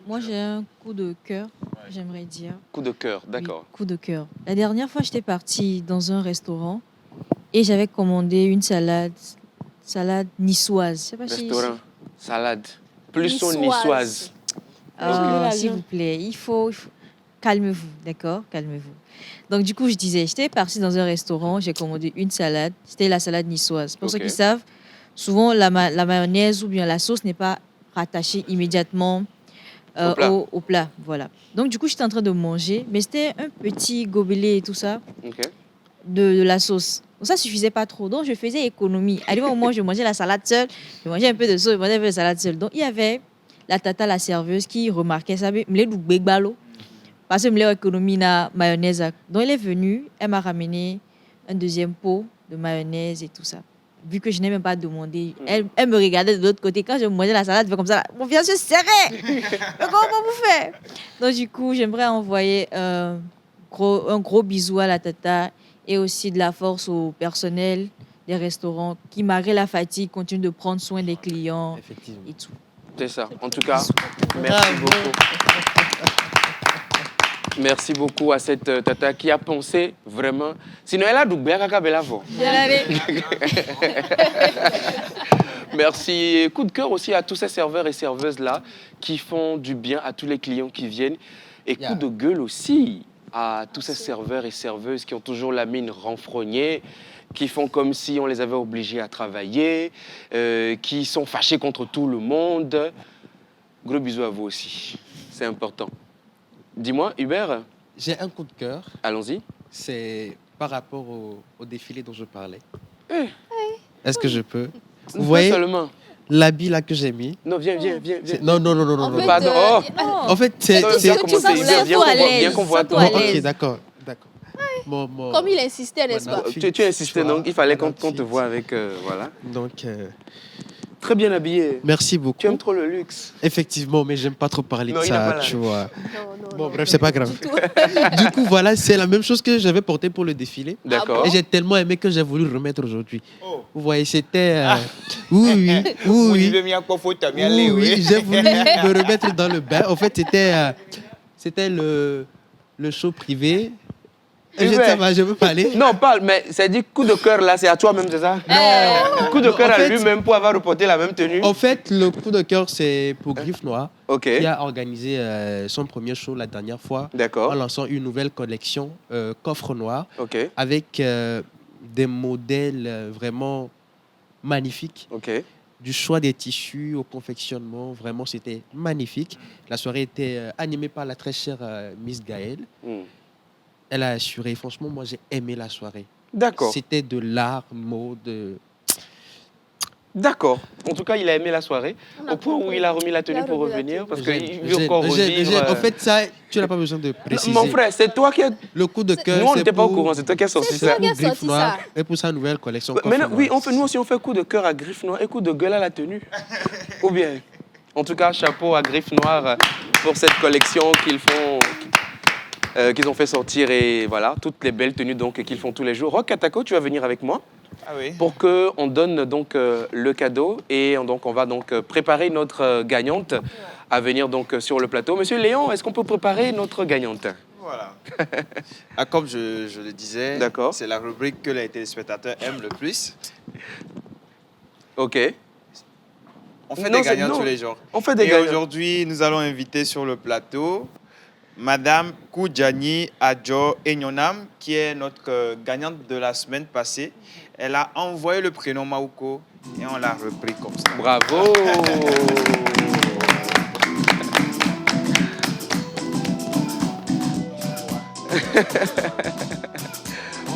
Moi j'ai un coup de cœur, j'aimerais dire. Coup de cœur, d'accord. Oui, coup de cœur. La dernière fois, j'étais partie dans un restaurant et j'avais commandé une salade niçoise. Je sais pas restaurant, salade. Plus niçoise. S'il vous plaît, il faut... Calmez-vous, d'accord? Calmez-vous. Donc, du coup, je disais, j'étais partie dans un restaurant, j'ai commandé une salade. C'était la salade niçoise. Pour ceux qui savent, souvent, la mayonnaise ou bien la sauce n'est pas rattachée immédiatement au plat, voilà. Donc, du coup, j'étais en train de manger, mais c'était un petit gobelet et tout ça de la sauce. Donc, ça suffisait pas trop. Donc, je faisais économie. À un moment, je mangeais la salade seule, je mangeais un peu de sauce, je mangeais un peu de salade seule. Donc, il y avait la tata, la serveuse, qui remarquait ça. Parce que je me économie na mayonnaise. Donc, elle est venue, elle m'a ramené un deuxième pot de mayonnaise et tout ça. Vu que je n'ai même pas demandé, elle me regardait de l'autre côté. Quand je mangeais la salade, je fais comme ça, mon fiancé se serrait. Mais comment vous faites? Donc, du coup, j'aimerais envoyer un gros bisou à la tata et aussi de la force au personnel des restaurants qui, malgré la fatigue, continuent de prendre soin des clients et tout. C'est ça. En tout cas, merci beaucoup. Merci beaucoup à cette tata qui a pensé vraiment. Sinon, elle a doublé à Kakabelavo. Merci. Coup de cœur aussi à tous ces serveurs et serveuses-là qui font du bien à tous les clients qui viennent. Et coup de gueule aussi à tous ces serveurs et serveuses qui ont toujours la mine renfrognée, qui font comme si on les avait obligés à travailler, qui sont fâchés contre tout le monde. Gros bisous à vous aussi. C'est important. Dis-moi, Hubert. J'ai un coup de cœur. Allons-y. C'est par rapport au défilé dont je parlais. Hey. Est-ce que je peux? Vous voyez seulement l'habit là que j'ai mis? Non, viens. Non. Pardon. En fait, c'est... Bien qu'on voit toi. Ok, d'accord. Comme il insistait, n'est-ce pas? Tu insistais, donc il fallait qu'on te voit avec... voilà. Donc... Très bien habillé. Merci beaucoup. Tu aimes trop le luxe. Effectivement, mais j'aime pas trop parler de ça, tu vois. Non, Bref, c'est pas grave. Du coup, voilà, c'est la même chose que j'avais porté pour le défilé. D'accord. Et j'ai tellement aimé que j'ai voulu le remettre aujourd'hui. Vous voyez, c'était... Oui, j'ai voulu me remettre dans le bain. En fait, c'était le show privé. Je veux parler. Non, parle, mais c'est dit coup de cœur là, c'est à toi-même, c'est ça? Non. Coup de cœur à lui-même pour avoir reporté la même tenue. En fait, le coup de cœur, c'est pour Griffe Noire, qui a organisé son premier show la dernière fois en lançant une nouvelle collection, Coffre Noir, avec des modèles vraiment magnifiques. Du choix des tissus au confectionnement, vraiment, c'était magnifique. La soirée était animée par la très chère Miss Gaëlle. Elle a assuré. Franchement, moi, j'ai aimé la soirée. D'accord. C'était de l'art, mode. D'accord. En tout cas, il a aimé la soirée. Au point où il a remis la tenue pour revenir. Parce qu'il veut encore revivre. En fait, ça, tu n'as pas besoin de préciser. Mon frère, c'est toi qui as... Le coup de cœur, nous, on n'était pas au courant. C'est toi qui as sorti ça. Griffe Noire et pour sa nouvelle collection. Maintenant, oui, nous aussi, on fait coup de cœur à Griffe Noire et coup de gueule à la tenue. Ou bien. En tout cas, chapeau à Griffe Noire pour cette collection qu'ils ont fait sortir et voilà, toutes les belles tenues donc qu'ils font tous les jours. Rock Katako, tu vas venir avec moi pour qu'on donne donc le cadeau et donc on va donc préparer notre gagnante à venir donc sur le plateau. Monsieur Léon, est-ce qu'on peut préparer notre gagnante? Voilà. Comme je le disais, c'est la rubrique que les téléspectateurs aiment le plus. Ok. On fait des gagnants tous les jours. On fait des gagnants. Et aujourd'hui, nous allons inviter sur le plateau Madame Koudjani Adjo Enyonam, qui est notre gagnante de la semaine passée. Elle a envoyé le prénom Maouko et on l'a repris comme ça. Bravo.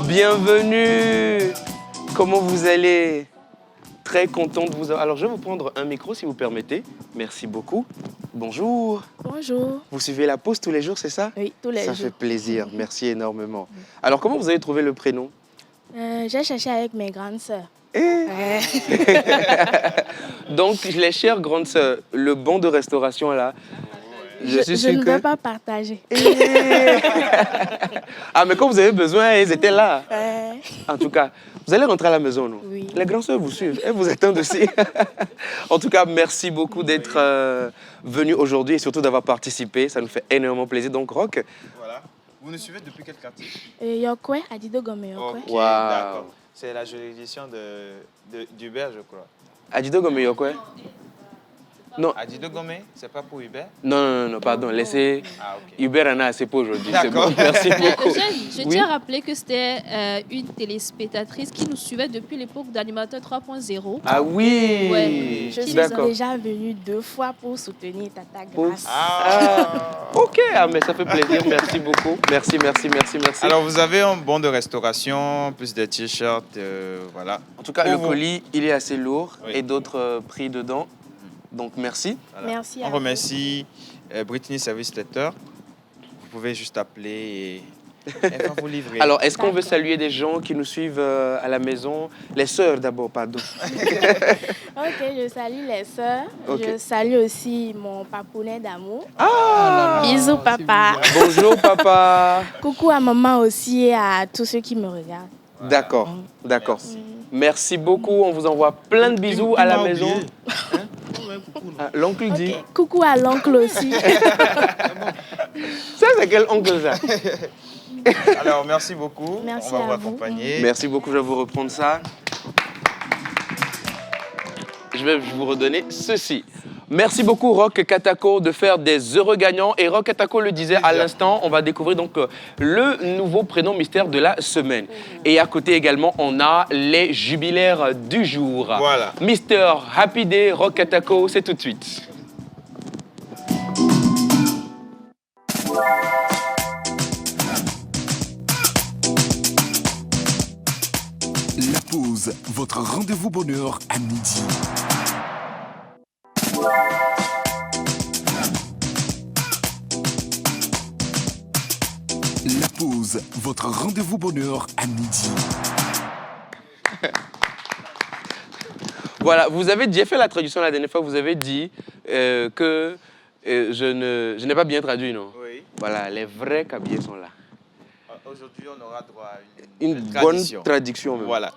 Bienvenue. Comment vous allez? Très content de vous avoir. Alors, je vais vous prendre un micro, si vous permettez. Merci beaucoup. Bonjour. Bonjour. Vous suivez la pause tous les jours, c'est ça? Oui, tous les jours. Ça fait plaisir. Merci énormément. Alors, comment vous avez trouvé le prénom? J'ai cherché avec mes grandes sœurs. Donc, les chères grandes sœurs, le bon de restauration, là, je ne peux pas partager. Ah, mais quand vous avez besoin, ils étaient là. En tout cas, vous allez rentrer à la maison, non? Oui. Les grands sœurs vous suivent, elles vous attendent aussi. En tout cas, merci beaucoup d'être venu aujourd'hui et surtout d'avoir participé. Ça nous fait énormément plaisir. Donc, Rock. Voilà. Vous nous suivez depuis quel quartier? Yokwe, Adido Gome Yokwe. Ok, d'accord. C'est la juridiction d'Hubert, je crois. Adido Gome Yokwe. Non. Adido Gomé, c'est pas pour Hubert? Non, pardon. Laissez. Hubert en a assez pour aujourd'hui. C'est bon. Merci Mais beaucoup. je tiens à rappeler que c'était une téléspectatrice qui nous suivait depuis l'époque d'Animateur 3.0. Ah oui. Ouais. Je suis déjà venue 2 fois pour soutenir Tata Grâce. Ok, mais ça fait plaisir. Merci beaucoup. Merci. Alors, vous avez un bon de restauration, plus des t-shirts, voilà. En tout cas, le colis, il est assez lourd et d'autres prix dedans. Donc, merci. Voilà. Merci. On remercie Brittany Service Letter. Vous pouvez juste appeler et elle va vous livrer. Alors, est-ce qu'on veut saluer des gens qui nous suivent à la maison? Les sœurs d'abord, pardon. Ok, je salue les sœurs. Okay. Je salue aussi mon papounet d'amour. Bisous, papa. Bonjour, papa. Coucou à maman aussi et à tous ceux qui me regardent. D'accord. Merci beaucoup. On vous envoie plein de bisous à la maison. L'oncle dit. Coucou à l'oncle aussi. Ça, c'est quel oncle, ça? Alors, merci beaucoup. Merci on va à vous vous. accompagner. Merci beaucoup, je vais vous reprendre ça. Je vais vous redonner ceci. Merci beaucoup, Rock Katako, de faire des heureux gagnants. Et Rock Katako le disait à l'instant, on va découvrir donc le nouveau prénom mystère de la semaine. Et à côté également, on a les jubilaires du jour. Voilà. Mister Happy Day, Rock Katako, c'est tout de suite. La pause, votre rendez-vous bonheur à midi. La pause, votre rendez-vous bonheur à midi. Voilà, vous avez déjà fait la traduction la dernière fois, vous avez dit que je n'ai pas bien traduit, non? Oui. Voilà, les vrais cabiers sont là. Aujourd'hui, on aura droit à une bonne traduction. Même. Voilà.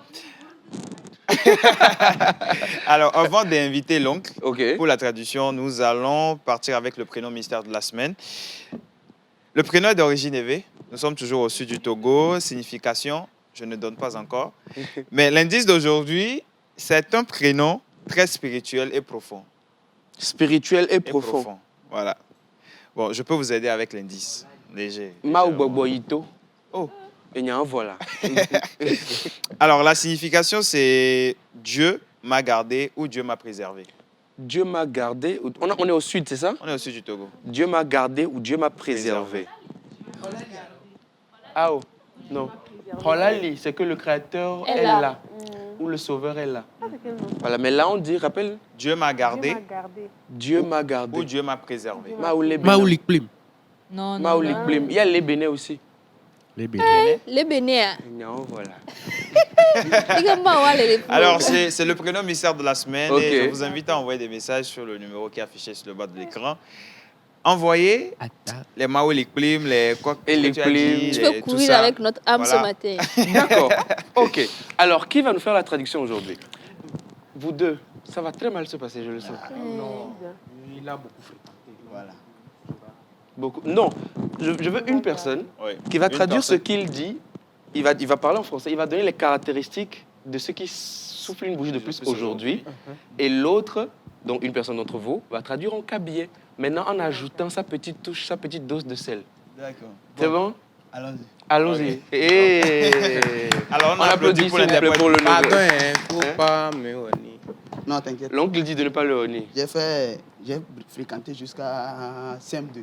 Alors, avant d'inviter l'oncle pour la traduction, nous allons partir avec le prénom mystère de la semaine. Le prénom est d'origine Evé. Nous sommes toujours au sud du Togo. Signification, je ne donne pas encore. Mais l'indice d'aujourd'hui, c'est un prénom très spirituel et profond. Spirituel et profond. Voilà. Bon, je peux vous aider avec l'indice. Léger. Maouboboyito. Oh. Et il y a un voilà. Alors, la signification, c'est Dieu m'a gardé ou Dieu m'a préservé. Dieu m'a gardé. On est au sud, c'est ça? On est au sud du Togo. Dieu m'a gardé ou Dieu m'a préservé. Ah oh, non. Holali, c'est que le Créateur est là. Ou le Sauveur est là. Voilà, mais là on dit, rappelle. Dieu m'a gardé. Dieu m'a gardé. Ou Dieu m'a préservé. Maoulik Plim. Non, Maoulik Plim. Il y a les Bénins aussi. Les Bénins. Les Bénins. Non, voilà. Alors, c'est le prénom mystère de la semaine. Okay. Et je vous invite à envoyer des messages sur le numéro qui est affiché sur le bas de l'écran. Envoyez les Maoulik Plim, les quoi et les Plim. Tu peux courir avec notre âme ce matin. D'accord. Ok. Alors, qui va nous faire la traduction aujourd'hui? Vous deux. Ça va très mal se passer, je le sens. Non, il a beaucoup fréquenté. Voilà. Beaucoup. Non, je veux une personne qui va traduire ce qu'il dit. Il va parler en français. Il va donner les caractéristiques de ceux qui soufflent une bougie de plus aujourd'hui. Et l'autre, donc une personne d'entre vous, va traduire en cabier. Maintenant, en ajoutant sa petite touche, sa petite dose de sel. D'accord. C'est bon? Allons-y. Allons-y. Et... Alors, on applaudit pour le pardon, faut pas me honner. Non, t'inquiète. L'oncle dit de ne pas le honner. J'ai fréquenté jusqu'à CM2.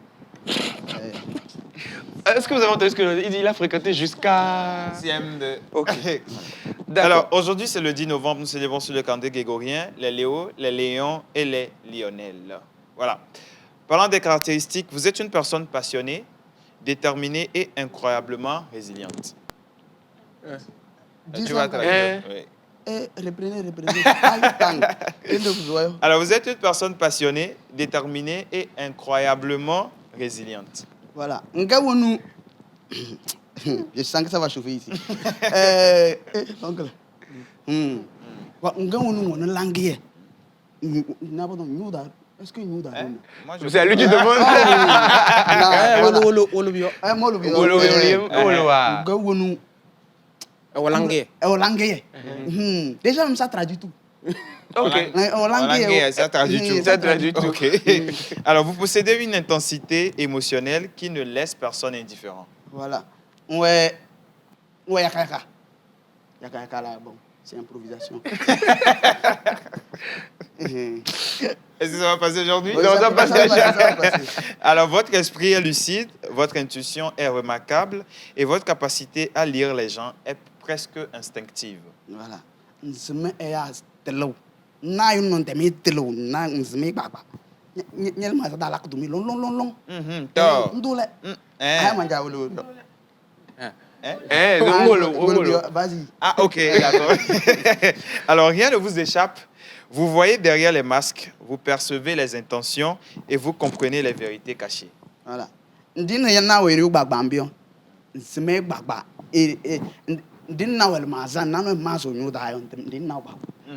Est-ce que vous avez entendu ce que il dit? Il a fréquenté jusqu'à CM2. Ok. Alors, aujourd'hui, c'est le 10 novembre. Nous célébrons sur le calendrier grégorien les Léos, les Léons et les Lionels. Voilà. Parlant des caractéristiques, vous êtes une personne passionnée, déterminée et incroyablement résiliente. Tu vas traduire. Reprenez. Alors, vous êtes une personne passionnée, déterminée et incroyablement résiliente. Voilà. Je sens que ça va chauffer ici. Oncle. Est-ce que nous c'est à lui qui demande. Déjà, même ça traduit tout. Ok. Olangué, ça traduit tout. Ça traduit tout. Ok. Alors, vous possédez une intensité émotionnelle qui ne laisse personne indifférent. Voilà. Ouais, yaka. Yaka là, bon, c'est improvisation. Est-ce que ça va passer aujourd'hui? Oui, ça va passer. Alors, votre esprit est lucide, votre intuition est remarquable et votre capacité à lire les gens est presque instinctive. Voilà. Nzime eya telo. Na yun non temi telo na nzime baba. Nyel ma da la kudumi long. To. Ndule. Ah manja wolo. Vas-y. Ah, ok, d'accord. Alors, rien ne vous échappe. Vous voyez derrière les masques, vous percevez les intentions et vous comprenez les vérités cachées. Voilà. Ndine yana weri ugbagba Nzime gbagba. Ndine wel mazan nano mazo nyoda yon ndine ugbagba.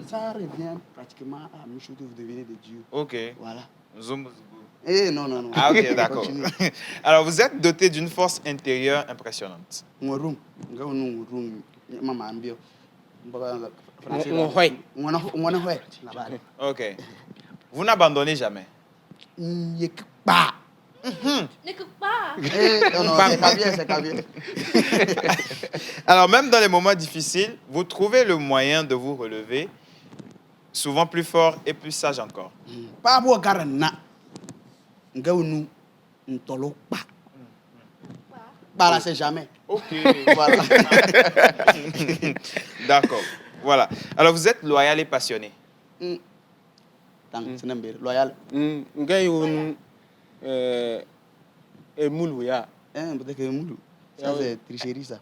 Ça revient pratiquement à la même chose que vous devenez de Dieu. Ok. Voilà. Zoom. Non. Ah, ok, d'accord. Alors, vous êtes doté d'une force intérieure impressionnante. Ok. Vous n'abandonnez jamais. Pas. C'est bien. Alors, même dans les moments difficiles, vous trouvez le moyen de vous relever, souvent plus fort et plus sage encore. Pas pour garana. Ngaunu ntolo pa. Là, c'est jamais. Ok. Voilà. D'accord. Voilà. Alors, vous êtes loyal et passionné. Loyal. Ngayoun moulou ya. Peut-être que moulou. Ça, c'est tricherie, ça.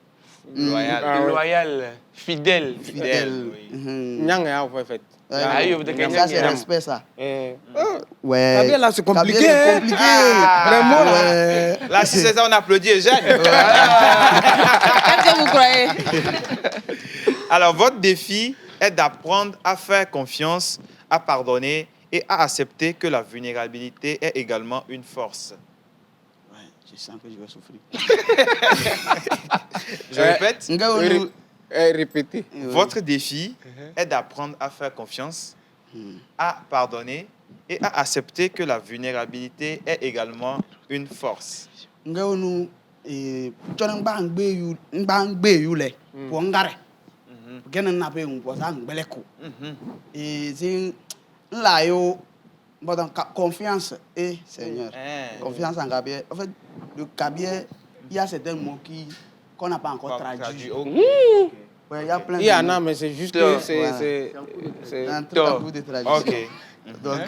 Loyal, fidèle. Nyang ya, en fait. Ça, c'est respect, ça. Ouais. Kabia, là, c'est compliqué. Vraiment, là. Là, si c'est ça, on applaudit Jeanne. Qu'est-ce que vous croyez? Alors, votre défi est d'apprendre à faire confiance, à pardonner et à accepter que la vulnérabilité est également une force. Ouais, je sens que je vais souffrir. Je répète. Répétez. Votre défi est d'apprendre à faire confiance, à pardonner et à accepter que la vulnérabilité est également une force. Confiance, Seigneur. Confiance en Gabriel. En fait, le Gabriel, il y a certains mots qu'on n'a pas encore traduits. Ouais, il y a plein de Il y en a, mais c'est juste que c'est un truc à bout de traduction. Ok. Donc,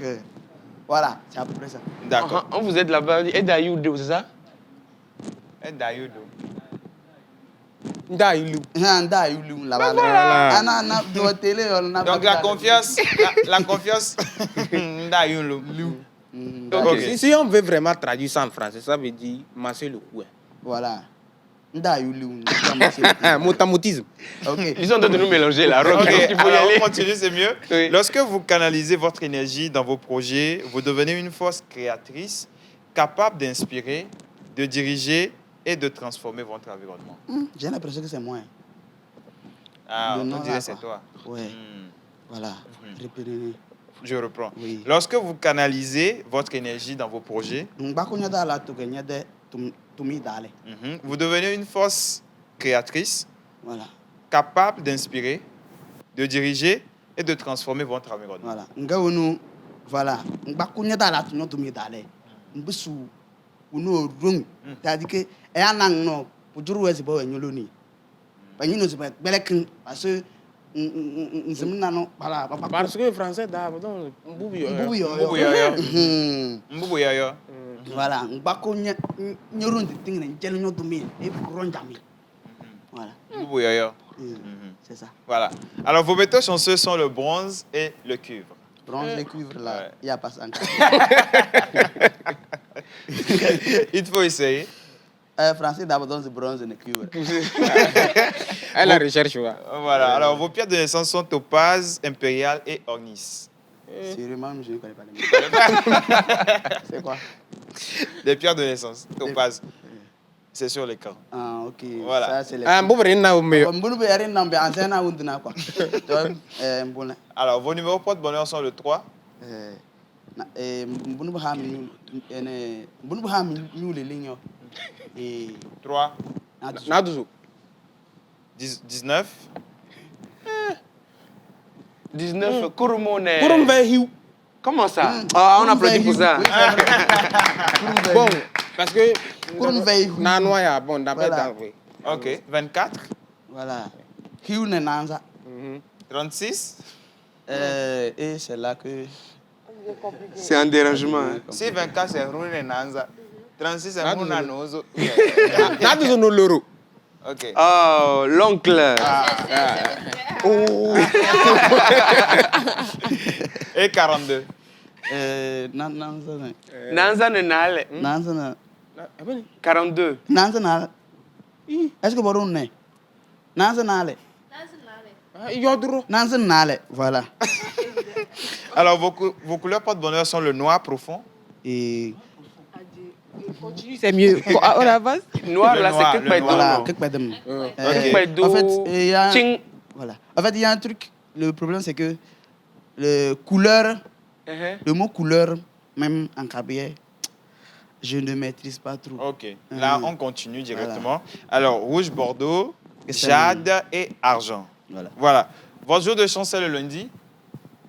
voilà, c'est à peu près ça. D'accord. Vous êtes là-bas, Edayoudou, c'est ça? Edayoudou. Ndayoulou, là-bas. Donc, la confiance, Ndayoulou. Okay. Si on veut vraiment traduire ça en français, ça veut dire masser le cou. Voilà. Motamotisme. Okay. Ils sont en train de nous mélanger là. Okay. Alors, on continue, c'est mieux. Oui. Lorsque vous canalisez votre énergie dans vos projets, vous devenez une force créatrice capable d'inspirer, de diriger et de transformer votre environnement. J'ai l'impression que c'est moi. Ah, on dirait que c'est toi. Oui. Voilà. Je reprends. Oui. Lorsque vous canalisez votre énergie dans vos projets, vous devenez une force créatrice, voilà, capable d'inspirer, de diriger et de transformer votre environnement. Voilà. Parce que le français voilà. Voilà. C'est ça. Voilà. Alors, vos métaux chanceux sont le bronze et le cuivre. Bronze et cuivre, là, il n'y a pas ça encore. Il faut essayer. Français d'abord, c'est bronze et le cuivre. Elle la recherche. Voilà. Alors, vos pierres de naissance sont topaz, impérial et ornis. Sûrement, je ne connais pas les mots. C'est quoi? Des pierres de naissance, topaz. C'est sur l'écran. Ah, ok. Voilà. Ça, c'est les... Alors, vos numéros porte-bonheur sont le 3. 3. 19. 19, Kurumone. Comment ça? Ah, on applaudit pour ça. Bon, parce que... Nanoya, bon, d'après Ok, 24. Voilà. Hiu Nenanza. 36. Et c'est là que... C'est un dérangement. Hein. Si 24, c'est Rune Nanza. 36, c'est Muna Nozo. Naduzo no loro. Ok. Oh, l'oncle. Oh. Et 42. Nanza Nenale. Nanza 42. Nanza Nale. Est-ce que vous avez Nanza Nale. Nanza Nale, voilà. Alors, vos couleurs porte-bonheur sont le noir profond. Et... Continue, c'est mieux. On avance. Noir, là, c'est Voilà, Kekbedo. En fait, il y a... Voilà. En fait, il y a un truc. Le problème, c'est que le couleur, le mot couleur, même en cabinet, je ne maîtrise pas trop. Ok. Là, on continue directement. Voilà. Alors, rouge, bordeaux, jade et argent. Voilà. Votre jour de chance, c'est le lundi.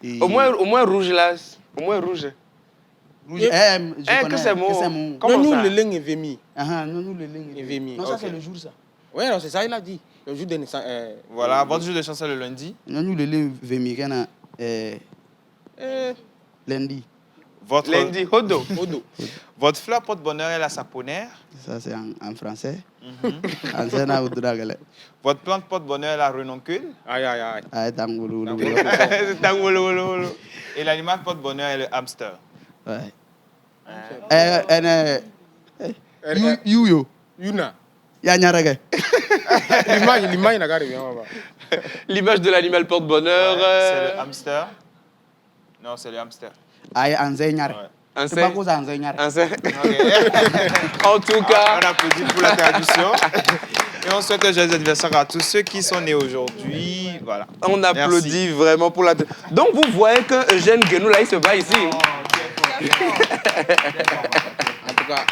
Et... Au moins rouge, là. Au moins rouge. Rouge. Que c'est mon. Comment nous, ça? le ling est Vemi. Nous, le ling est Vemi. Non, ça, c'est le jour, ça. Oui, non, c'est ça, il a dit. Le jour de naissance. Voilà, votre jour de chance, c'est le lundi. Nous, le ling est Vemi. Lundi. Lundi, Hodo. Votre fleur porte-bonheur est la saponaire. Ça, c'est en français. Votre plante porte-bonheur est la renoncule. Aïe. Et l'animal porte-bonheur est le hamster. Ouais. Yuna. L'image de l'animal porte-bonheur. C'est le hamster. Non, c'est le hamster. En tout cas, on applaudit pour la traduction. Et on souhaite un joyeux anniversaire à tous ceux qui sont nés aujourd'hui. Voilà. On applaudit vraiment pour la... Donc vous voyez que Eugène Guénou, là, il se bat ici. En tout cas...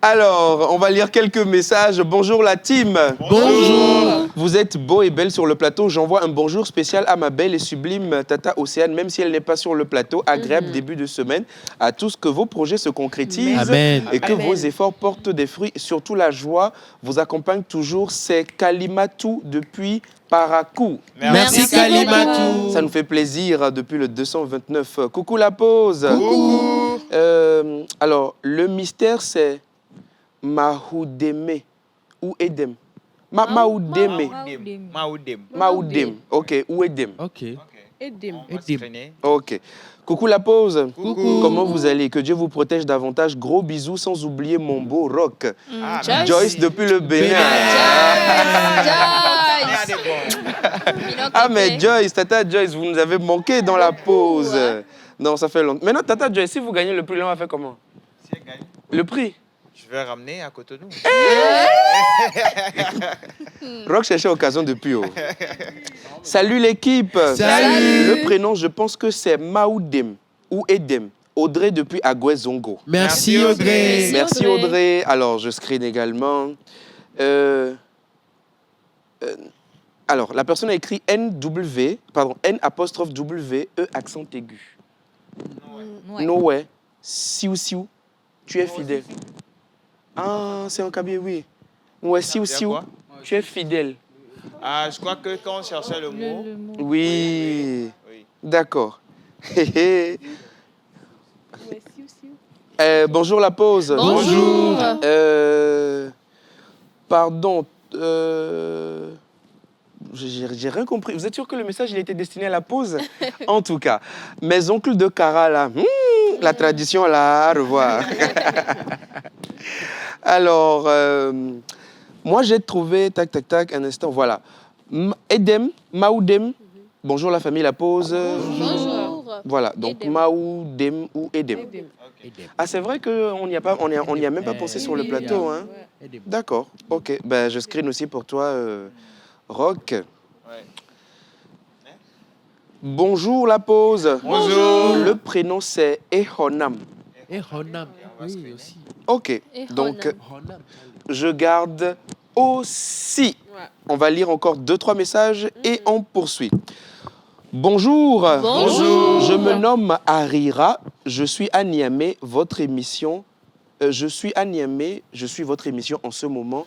Alors, on va lire quelques messages. Bonjour la team. Bonjour. Vous êtes beau et belle sur le plateau. J'envoie un bonjour spécial à ma belle et sublime Tata Océane, même si elle n'est pas sur le plateau. Agréable début de semaine. À tous que vos projets se concrétisent. Amen. Et que vos efforts portent des fruits. Surtout la joie vous accompagne toujours. C'est Kalimatou depuis Parakou. Merci Kalimatou. Ça nous fait plaisir depuis le 229. Coucou la pause. Coucou. Alors, le mystère, c'est Mahoudeme ou Edem. Mahoudeme. Mahoudem. Ok, ou Edem. Ok. Edem. Ok. Coucou la pause. Coucou. Comment vous allez? Que Dieu vous protège davantage. Gros bisous, sans oublier mon beau rock. Joyce depuis le Bénin. Ah mais Joyce, Tata Joyce, vous nous avez manqué dans la pause. Non, ça fait longtemps. Maintenant, Tata Joyce, si vous gagnez le prix, là, on va faire comment? Si elle gagne, le prix? Je vais ramener à Cotonou. Rock cherchait occasion depuis haut. Salut l'équipe. Salut. Le prénom, je pense que c'est Maoudem ou Edem. Audrey depuis Agoué Zongo. Merci Audrey. Merci Audrey. Alors, je screen également. Alors, la personne a écrit N apostrophe W, E accent aigu. Noé. Siou Siou. Tu es fidèle. Ah, c'est un cabinet, oui. Ouais, Siou Siou. Tu es fidèle. Ah, je crois que quand on cherchait le mot... Oui. D'accord. Bonjour la pause. Bonjour. Pardon. J'ai rien compris. Vous êtes sûr que le message il était destiné à la pause? En tout cas, mes oncles de Cara là, la tradition là, à revoir. Alors, moi j'ai trouvé, tac, un instant, voilà. Edem, Maoudem. Bonjour la famille, la pause. Bonjour. Voilà, donc Edem. Maou, Dem ou Edem. Ah, c'est vrai qu'on n'y a même pas pensé sur le plateau. Hein. D'accord, ok. Ben, je screen aussi pour toi, Rock. Bonjour la pause. Bonjour. Le prénom c'est Ehonam. Ehonam, oui aussi. Ok, donc je garde aussi. On va lire encore 2-3 messages et on poursuit. Bonjour. Bonjour. Je me nomme Arira. Je suis à Niamey, votre émission. Je suis votre émission en ce moment.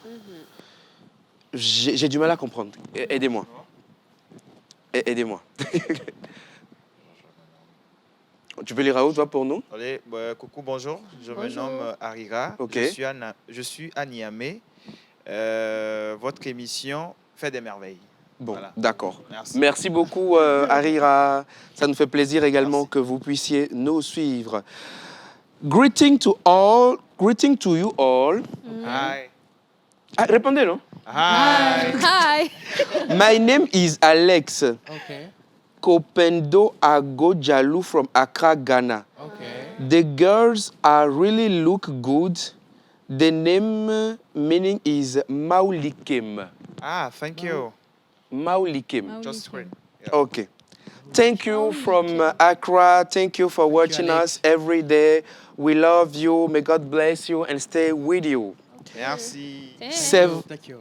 J'ai du mal à comprendre. Aidez-moi. Aidez-moi. Tu peux lire à haut, toi, pour nous? Allez, coucou, bonjour. Je me nomme Arira. Ok. Je suis à Niamey. Votre émission fait des merveilles. Bon, voilà. D'accord. Merci beaucoup, Arira. Ça nous fait plaisir également que vous puissiez nous suivre. Greeting to you all. Hi. Ah, répondez, non? Hi. Hi. My name is Alex. Okay. Kopendo Agojalu from Accra, Ghana. Okay. The girls really look good. The name meaning is Maulikim. Ah, thank you. Maulikim. Just screen. Okay. Thank you from Accra. Thank you for watching us every day. We love you. May God bless you and stay with you. Merci. Thank you.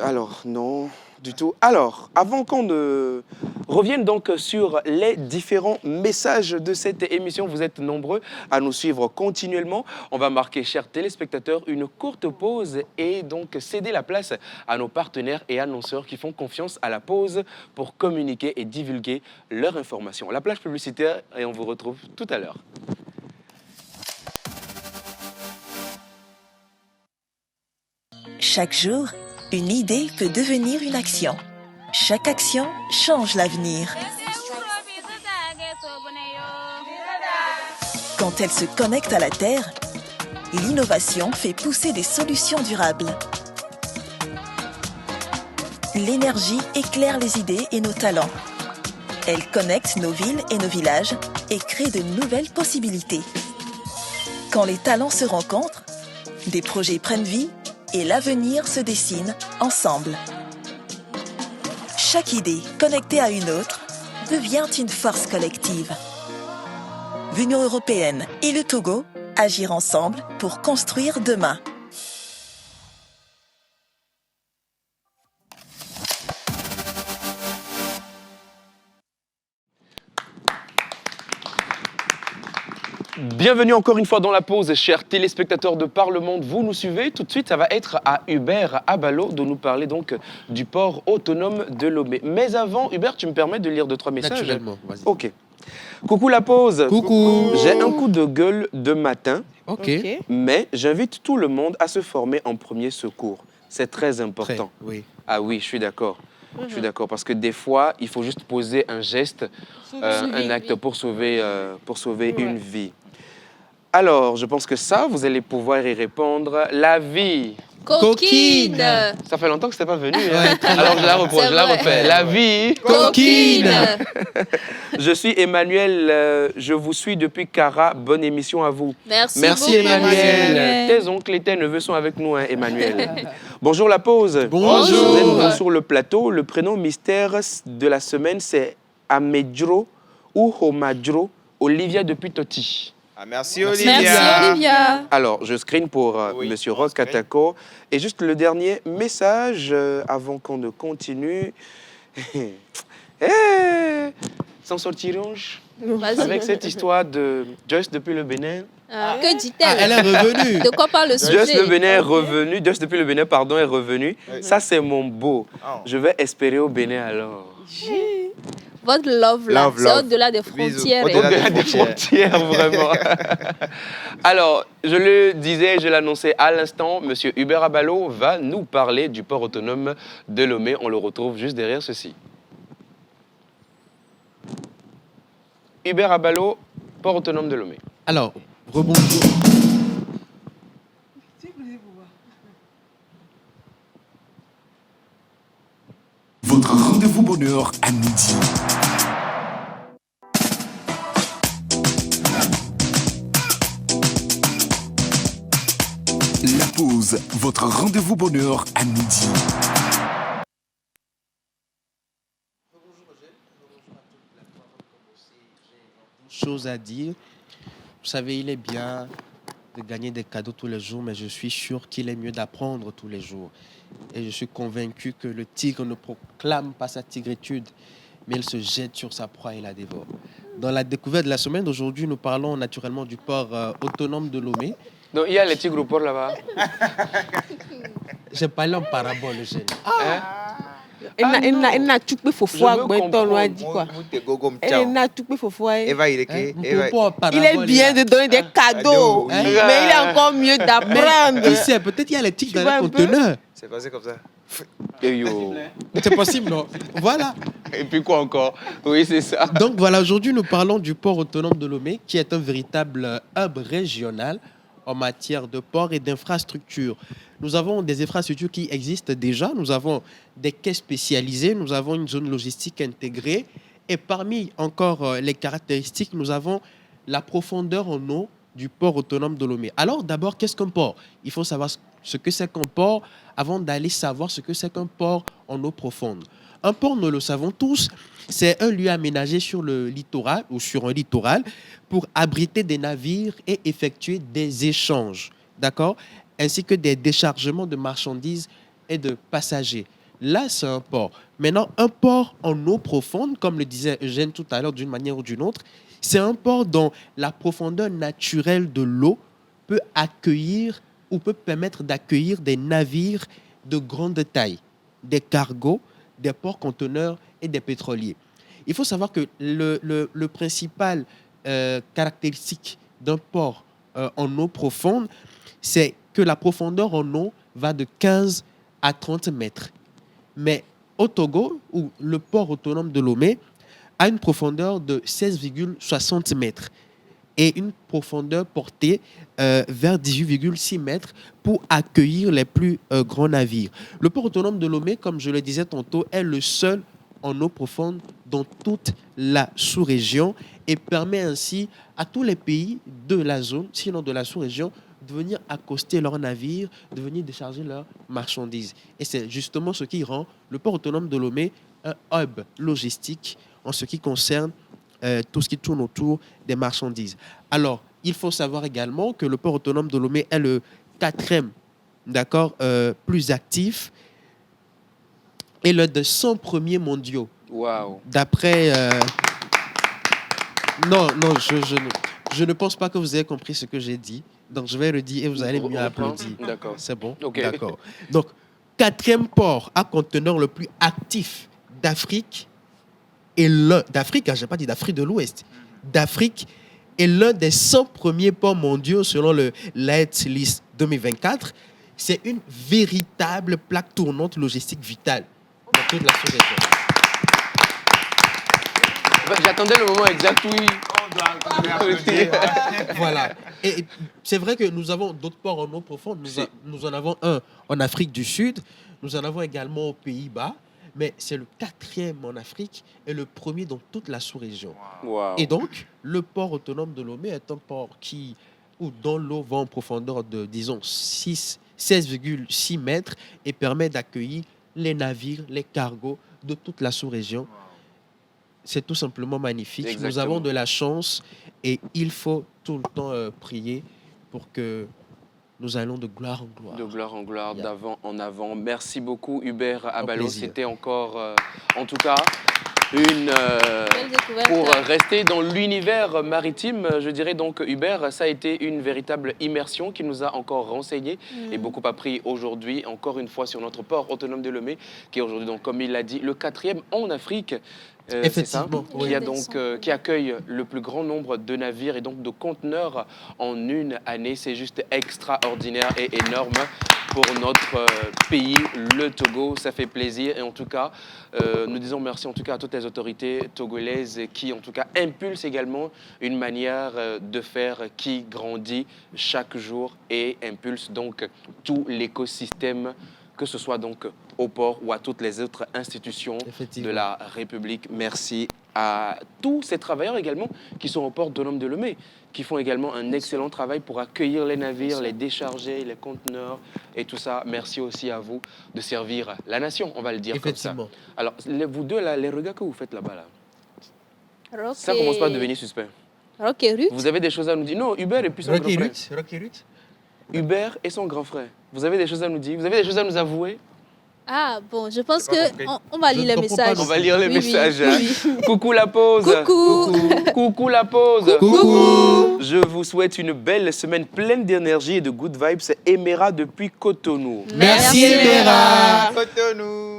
Alors, non, du tout. Alors, avant qu'on ne revienne donc sur les différents messages de cette émission, vous êtes nombreux à nous suivre continuellement. On va marquer, chers téléspectateurs, une courte pause et donc céder la place à nos partenaires et annonceurs qui font confiance à la pause pour communiquer et divulguer leurs informations. La plage publicitaire et on vous retrouve tout à l'heure. Chaque jour, une idée peut devenir une action. Chaque action change l'avenir. Quand elle se connecte à la Terre, l'innovation fait pousser des solutions durables. L'énergie éclaire les idées et nos talents. Elle connecte nos villes et nos villages et crée de nouvelles possibilités. Quand les talents se rencontrent, des projets prennent vie et l'avenir se dessine ensemble. Chaque idée connectée à une autre devient une force collective. L'Union européenne et le Togo agir ensemble pour construire demain. Bienvenue encore une fois dans la pause, chers téléspectateurs de Par le Monde. Vous nous suivez. Tout de suite, ça va être à Hubert Abalo de nous parler donc du port autonome de Lomé. Mais avant, Hubert, tu me permets de lire 2-3 messages? Naturellement, vas-y. Ok. Coucou la pause. Coucou. J'ai un coup de gueule de matin. Ok. Mais j'invite tout le monde à se former en premier secours. C'est très important. Oui. Ah oui, je suis d'accord. Je suis d'accord parce que des fois, il faut juste poser un geste, un acte pour sauver une vie. Alors, je pense que ça, vous allez pouvoir y répondre. La vie. Coquine. Ça fait longtemps que c'était pas venu. Hein? Alors, je la reprends, je la refais. La vie. Coquine. Je suis Emmanuel, je vous suis depuis Cara. Bonne émission à vous. Merci beaucoup, Emmanuel. Tes oncles et tes neveux sont avec nous, hein, Emmanuel. Bonjour la pause. Bonjour. Vous êtes bon sur le plateau. Le prénom mystère de la semaine, c'est Amedro ou Homadro. Olivia depuis Toti. Ah, merci Olivia. Merci Olivia. Alors, je screen pour Monsieur Rock Katako. Et juste le dernier message avant qu'on ne continue. S'en sortirons avec cette histoire de Joyce depuis le Bénin. Que dit-elle? Elle est revenue. De quoi parle le sujet? Joyce le Bénin est revenu. Joyce depuis le Bénin, pardon, est revenu. Oui. Ça, c'est mon beau. Oh. Je vais espérer au Bénin alors. Votre love, là, c'est au-delà des frontières. Au-delà des frontières, vraiment. Alors, je le disais, je l'annonçais à l'instant, Monsieur Hubert Abalo va nous parler du port autonome de Lomé. On le retrouve juste derrière ceci. Hubert Abalo, port autonome de Lomé. Alors, rebonjour. Votre rendez-vous bonheur à midi. La pause, votre rendez-vous bonheur à midi. Chose à dire. Vous savez, il est bien de gagner des cadeaux tous les jours, mais je suis sûr qu'il est mieux d'apprendre tous les jours. Et je suis convaincu que le tigre ne proclame pas sa tigritude, mais il se jette sur sa proie et la dévore. Dans la découverte de la semaine d'aujourd'hui, nous parlons naturellement du port autonome de Lomé. Donc il y a les tigres au port là-bas. J'ai parlé en parabole, Eugène. Elle n'a tout fait fofoa, Gwenton dit quoi. Elle n'a tout fait fofoa. Il est bien de donner des cadeaux, mais il est encore mieux d'apprendre. Qui sait, peut-être il y a les tigres dans le conteneur. C'est passé comme ça. C'est possible, non? Voilà. Et puis quoi encore? Oui, c'est ça. Donc voilà, aujourd'hui nous parlons du port autonome de Lomé, qui est un véritable hub régional en matière de port et d'infrastructures. Nous avons des infrastructures qui existent déjà, nous avons des quais spécialisés, nous avons une zone logistique intégrée et parmi encore les caractéristiques, nous avons la profondeur en eau du port autonome de Lomé. Alors d'abord, qu'est-ce qu'un port? Il faut savoir ce que c'est qu'un port avant d'aller savoir ce que c'est qu'un port en eau profonde. Un port, nous le savons tous, c'est un lieu aménagé sur le littoral ou sur un littoral pour abriter des navires et effectuer des échanges, d'accord, ainsi que des déchargements de marchandises et de passagers. Là, c'est un port. Maintenant, un port en eau profonde, comme le disait Eugène tout à l'heure d'une manière ou d'une autre, c'est un port dont la profondeur naturelle de l'eau peut accueillir ou peut permettre d'accueillir des navires de grande taille, des cargos, des ports-conteneurs et des pétroliers. Il faut savoir que le principal caractéristique d'un port en eau profonde, c'est que la profondeur en eau va de 15 à 30 mètres. Mais au Togo, où le port autonome de Lomé a une profondeur de 16,60 mètres et une profondeur portée vers 18,6 mètres pour accueillir les plus grands navires. Le port autonome de Lomé, comme je le disais tantôt, est le seul en eau profonde dans toute la sous-région et permet ainsi à tous les pays de la zone, sinon de la sous-région, de venir accoster leurs navires, de venir décharger leurs marchandises. Et c'est justement ce qui rend le port autonome de Lomé un hub logistique en ce qui concerne tout ce qui tourne autour des marchandises. Alors, il faut savoir également que le port autonome de Lomé est le 4e, d'accord, plus actif et l'un des 100 premiers mondiaux. Waouh. D'après... Non, je ne pense pas que vous ayez compris ce que j'ai dit. Donc, je vais le dire et vous allez mieux applaudir. D'accord. C'est bon? Okay. D'accord. Donc, 4e port à conteneur le plus actif d'Afrique et l'un d'Afrique, je n'ai pas dit d'Afrique de l'Ouest, d'Afrique est l'un des 100 premiers ports mondiaux selon le Light List 2024. C'est une véritable plaque tournante logistique vitale dans toute la sous-région. J'attendais le moment exact où Voilà. Et c'est vrai que nous avons d'autres ports en eau profonde. Nous en avons un en Afrique du Sud. Nous en avons également aux Pays-Bas. Mais c'est le 4e en Afrique et le premier dans toute la sous-région. Wow. Et donc, le port autonome de Lomé est un port dont l'eau va en profondeur de, disons, 16,6 mètres et permet d'accueillir les navires, les cargos de toute la sous-région. C'est tout simplement magnifique. Exactement. Nous avons de la chance et il faut tout le temps prier pour que nous allons de gloire en gloire. De gloire en gloire, d'avant en avant. Merci beaucoup Hubert Abalo. C'était encore, en tout cas, pour rester dans l'univers maritime, je dirais donc Hubert, ça a été une véritable immersion qui nous a encore renseigné et beaucoup appris aujourd'hui, encore une fois, sur notre port autonome de Lomé, qui est aujourd'hui, donc, comme il l'a dit, le 4e en Afrique. Effectivement, oui. Qui accueille le plus grand nombre de navires et donc de conteneurs en une année. C'est juste extraordinaire et énorme pour notre pays, le Togo. Ça fait plaisir et en tout cas, nous disons merci en tout cas à toutes les autorités togolaises qui en tout cas impulsent également une manière de faire qui grandit chaque jour et impulse donc tout l'écosystème, que ce soit donc au port ou à toutes les autres institutions de la République. Merci à tous ces travailleurs également qui sont au port de l'Homme de Lemay, qui font également un excellent travail pour accueillir les navires, les décharger, les conteneurs et tout ça. Merci aussi à vous de servir la nation, on va le dire comme ça. Alors, vous deux, là, les regards que vous faites là-bas, là, ça commence pas à devenir suspect. Rock et Ruth. Vous avez des choses à nous dire? Non, Hubert et puis son grand frère. Rock et Ruth. Hubert et son grand frère. Vous avez des choses à nous dire? Vous avez des choses à nous avouer? Ah bon, je pense qu'on va lire les messages. On va lire les messages. Oui. Coucou la pause. Coucou. Coucou la pause. Coucou. Je vous souhaite une belle semaine pleine d'énergie et de good vibes. C'est Emera depuis Cotonou. Merci Emera. Cotonou.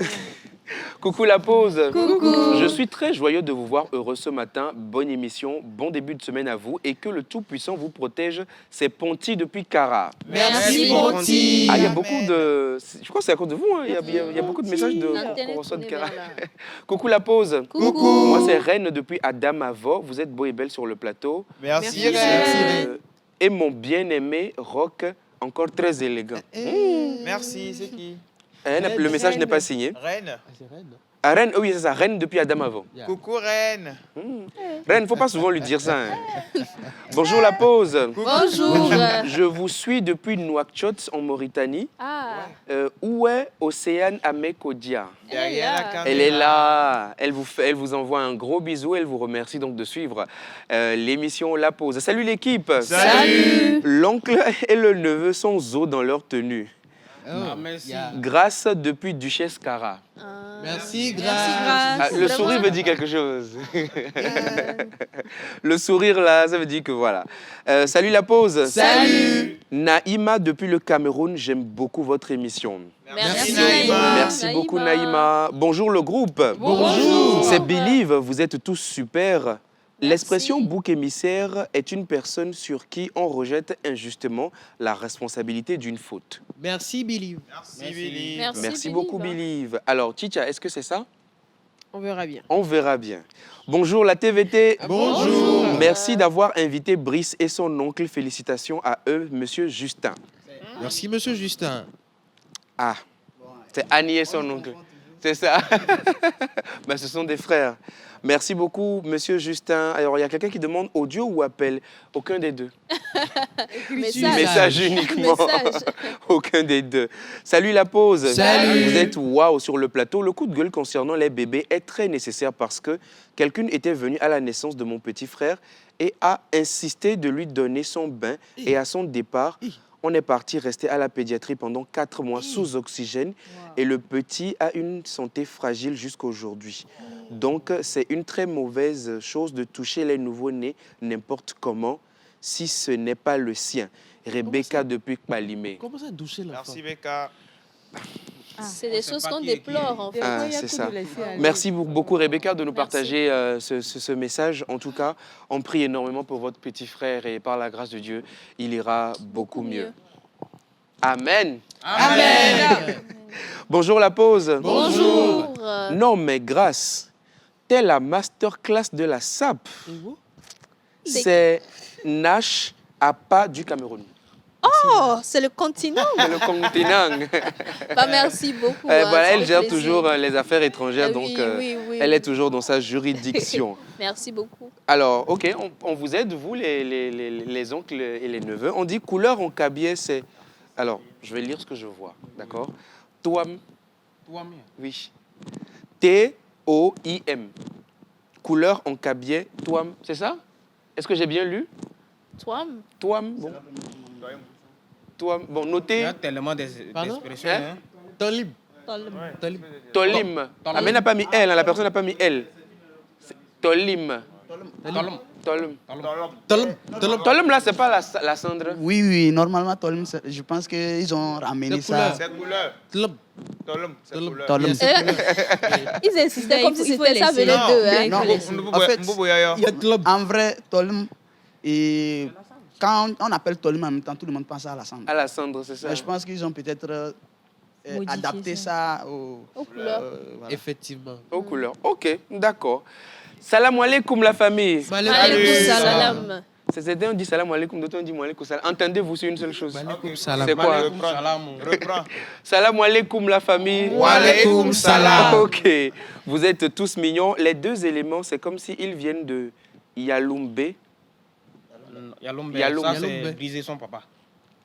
Coucou la pause. Coucou. Je suis très joyeux de vous voir heureux ce matin. Bonne émission, bon début de semaine à vous et que le Tout-Puissant vous protège. C'est Ponty depuis Cara. Merci Ponty. Ah, il y a beaucoup de... Je crois que c'est à cause de vous. Hein. Il y a beaucoup de messages qu'on reçoit de Cara. Coucou la pause. Coucou. Moi, c'est Reine depuis Adamavo. Vous êtes beau et belle sur le plateau. Merci Reine. Et mon bien-aimé Rock, encore très élégant. Merci, c'est qui? Le message n'est pas signé. Reine. Ah, Reine, oui, c'est ça. Reine depuis Adamavo. Coucou Reine. Reine, il ne faut pas souvent lui dire ça. Hein. Bonjour la pause. Bonjour. Je vous suis depuis Nouakchott en Mauritanie. Ah. Où est Océane Amekodia? Derrière la caméra. Elle est là. Elle vous envoie un gros bisou. Elle vous remercie donc de suivre l'émission La Pause. Salut l'équipe. Salut. L'oncle et le neveu sont zo dans leur tenue. Ah, merci. Grâce depuis Duchesse Cara. Merci, Grâce. Ah, le sourire me dit quelque chose. Le sourire là, ça veut dire que voilà. Salut la pause. Salut. Naïma depuis le Cameroun, j'aime beaucoup votre émission. Merci Naïma. Merci beaucoup Naïma. Bonjour le groupe. Bonjour. C'est Believe, vous êtes tous super. L'expression bouc émissaire est une personne sur qui on rejette injustement la responsabilité d'une faute. Merci, Billy. Merci Billy. Merci beaucoup, Believe. Alors, Chicha, est-ce que c'est ça? On verra bien. On verra bien. Bonjour, la TVT. Bonjour. Merci d'avoir invité Brice et son oncle. Félicitations à eux, Monsieur Justin. Merci, Monsieur Justin. Ah, c'est Annie et son oncle. C'est ça. Ben, ce sont des frères. Merci beaucoup, Monsieur Justin. Alors, il y a quelqu'un qui demande audio ou appel? Aucun des deux. Message uniquement. Aucun des deux. Salut la pause. Salut. Vous êtes waouh sur le plateau. Le coup de gueule concernant les bébés est très nécessaire parce que quelqu'un était venu à la naissance de mon petit frère et a insisté de lui donner son bain. Et à son départ, on est parti rester à la pédiatrie pendant 4 mois sous oxygène. Et le petit a une santé fragile jusqu'aujourd'hui. Donc, c'est une très mauvaise chose de toucher les nouveau-nés n'importe comment si ce n'est pas le sien. Rebecca depuis Kpalimé. Comment ça toucher l'enfant? Merci Becca. C'est des choses qu'on déplore en fait. Ah, c'est ça. Merci beaucoup Rebecca de nous partager ce message. En tout cas, on prie énormément pour votre petit frère et par la grâce de Dieu, il ira beaucoup mieux. Amen. Amen. Bonjour la pause. Bonjour. Non mais grâce, t'es la masterclass de la SAP. C'est Nash Apa du Cameroun. Oh, c'est le continent. Le continent. Bah, merci beaucoup. Elle gère toujours les affaires étrangères, donc oui. elle est toujours dans sa juridiction. Merci beaucoup. Alors, ok, on vous aide, vous, les oncles et les neveux. On dit couleur en cabier, c'est... Alors, je vais lire ce que je vois, d'accord? Toam. Oui. T-O-I-M. Couleur en cabier, toam. C'est ça? Est-ce que j'ai bien lu? Toam. Toam, bon. Toam, bon, notez. Il y a tellement d'expressions. Hein? Tolim. Tolim. Ah, mais elle n'a pas mis elle, hein, la personne n'a pas mis elle. Tolim. Tolim, là, c'est pas la cendre. Oui, normalement, Tolim, je pense qu'ils ont ramené ça. C'est couleur. Tolim. Ils insistaient comme si c'était ça venait d'eux. Non, en fait, en vrai, Tolim, et quand on appelle Tolim en même temps, tout le monde pense à la cendre. À la cendre, c'est ça. Mais je pense qu'ils ont peut-être adapté ça aux couleurs. Voilà. Effectivement. Aux couleurs. Ok, d'accord. Salam alaikum la famille. Alaikum salam. C'était on dit salam alaikum, d'autres on dit alaikum salam. Entendez-vous sur une seule chose. C'est quoi? Reprends. Salam alaikum la famille. Wa alaikum salam. Ok. Vous êtes tous mignons. Les deux éléments, c'est comme s'ils viennent de Yaloumbe. Yaloumbe, ça c'est briser son papa.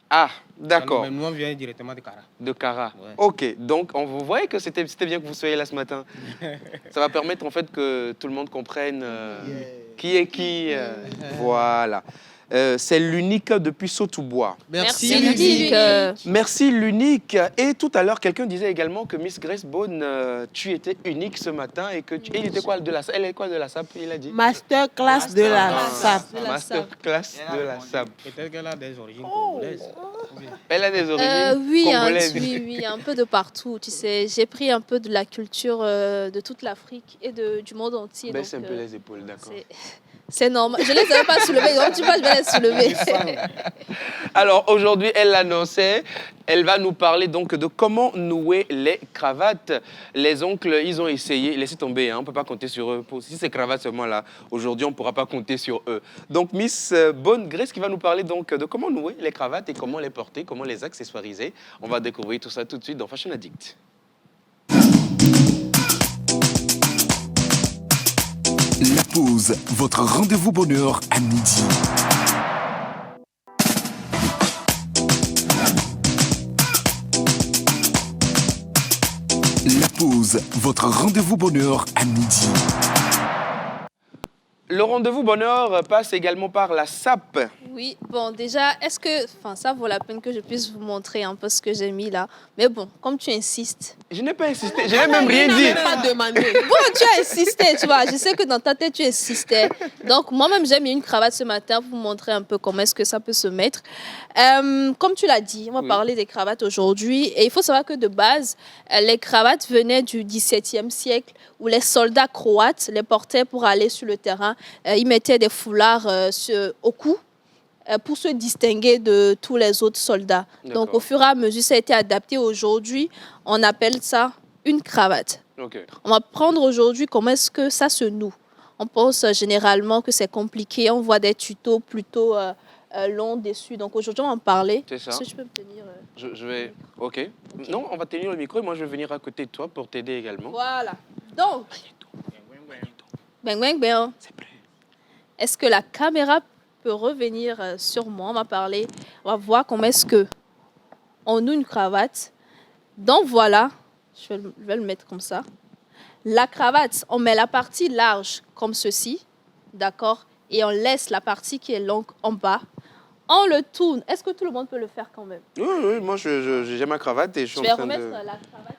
Ah, d'accord. Nous, on vient directement de Kara. De Kara. Ouais. Ok, donc vous voyez que c'était bien que vous soyez là ce matin. Ça va permettre en fait que tout le monde comprenne qui est qui. Voilà. C'est l'unique depuis Sautoubois. Merci l'unique. Merci l'unique. Et tout à l'heure, quelqu'un disait également que Miss Grace Bone, tu étais unique ce matin et que il était quoi de la elle est quoi de la SAP, il a dit. Masterclass de la SAP. Masterclass de la SAP. Peut-être qu'elle a des origines congolaises. Elle a des origines congolaises. Oui, un peu de partout. Tu sais, j'ai pris un peu de la culture de toute l'Afrique et du monde entier. Baisse un peu les épaules, d'accord. C'est normal. Je ne les avais pas soulevées. Donc, tu vois, je vais les soulever. Alors, aujourd'hui, elle l'annonçait. Elle va nous parler donc de comment nouer les cravates. Les oncles, ils ont essayé. Laissez tomber, hein, on ne peut pas compter sur eux. Si c'est cravates seulement là, aujourd'hui, on ne pourra pas compter sur eux. Donc, Miss Bonne Grace qui va nous parler donc de comment nouer les cravates et comment les porter, comment les accessoiriser. On va découvrir tout ça tout de suite dans Fashion Addict. La pause, votre rendez-vous bonheur à midi. La pause, votre rendez-vous bonheur à midi. Le rendez-vous bonheur passe également par la SAP. Oui, bon, déjà, est-ce que... Enfin, ça vaut la peine que je puisse vous montrer un peu ce que j'ai mis là. Mais bon, comme tu insistes... Je n'ai pas insisté, je n'ai même rien dit. Pas demandé. Bon, tu as insisté, tu vois. Je sais que dans ta tête, tu insistais. Donc, moi-même, j'ai mis une cravate ce matin pour vous montrer un peu comment est-ce que ça peut se mettre. Comme tu l'as dit, on va parler des cravates aujourd'hui. Et il faut savoir que de base, les cravates venaient du XVIIe siècle où les soldats croates les portaient pour aller sur le terrain. Ils mettaient des foulards au cou pour se distinguer de tous les autres soldats. Donc, au fur et à mesure, ça a été adapté. Aujourd'hui, on appelle ça une cravate. Okay. On va prendre aujourd'hui comment est-ce que ça se noue. On pense généralement que c'est compliqué. On voit des tutos plutôt longs dessus. Donc, aujourd'hui, on va en parler. C'est ça. Est-ce que tu peux me tenir je vais... Ok. Non, on va tenir le micro et moi, je vais venir à côté de toi pour t'aider également. Voilà. Donc, c'est prêt. Est-ce que la caméra peut revenir sur moi? On va parler, on va voir comment est-ce que on noue une cravate. Donc voilà, je vais le mettre comme ça. La cravate, on met la partie large comme ceci, d'accord? Et on laisse la partie qui est longue en bas. On le tourne. Est-ce que tout le monde peut le faire quand même? Oui, moi j'ai ma cravate et je vais remettre la cravate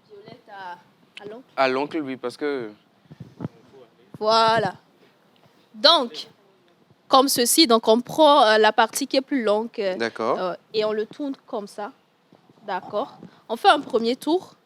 violette à l'oncle. À l'oncle, oui, parce que... Voilà. Donc, comme ceci, donc on prend la partie qui est plus longue et on le tourne comme ça. D'accord. On fait un premier tour.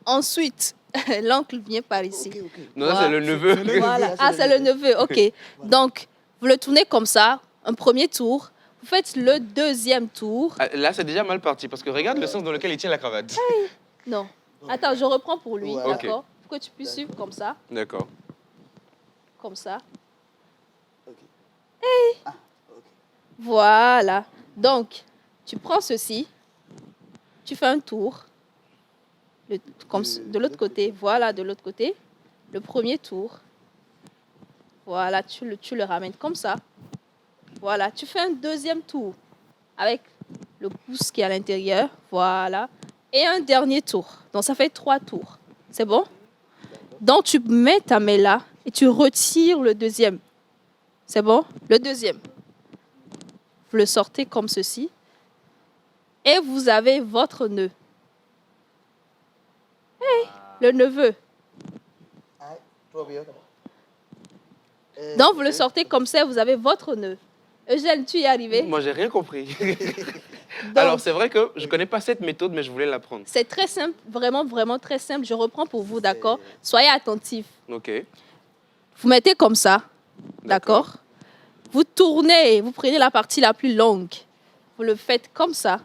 Ensuite, l'oncle vient par ici. Non, voilà. C'est le neveu. Voilà. Ah, c'est le neveu, ok. Donc, vous le tournez comme ça, un premier tour. Vous faites le deuxième tour. Là, c'est déjà mal parti, parce que regarde le sens dans lequel il tient la cravate. Non. Attends, je reprends pour lui, Ouais. d'accord? Pour que tu puisses suivre comme ça. D'accord. Comme ça. Hey. Voilà. Donc, tu prends ceci. Tu fais un tour. Comme de l'autre côté. Voilà, de l'autre côté. Le premier tour. Voilà, tu le ramènes comme ça. Voilà, tu fais un deuxième tour. Avec le pouce qui est à l'intérieur. Voilà. Et un dernier tour. Donc, ça fait 3 tours. C'est bon? Donc, tu mets ta main là et tu retires le deuxième. C'est bon? Le deuxième. Vous le sortez comme ceci. Et vous avez votre nœud. Hey, le neveu. Donc, vous le sortez comme ça, vous avez votre nœud. Eugène, tu y es arrivé? Moi, j'ai rien compris. Donc, alors, c'est vrai que je ne connais pas cette méthode, mais je voulais l'apprendre. C'est très simple, vraiment, vraiment très simple. Je reprends pour vous, d'accord? Soyez attentifs. OK. Vous mettez comme ça, d'accord? Vous tournez, vous prenez la partie la plus longue. Vous le faites comme ça.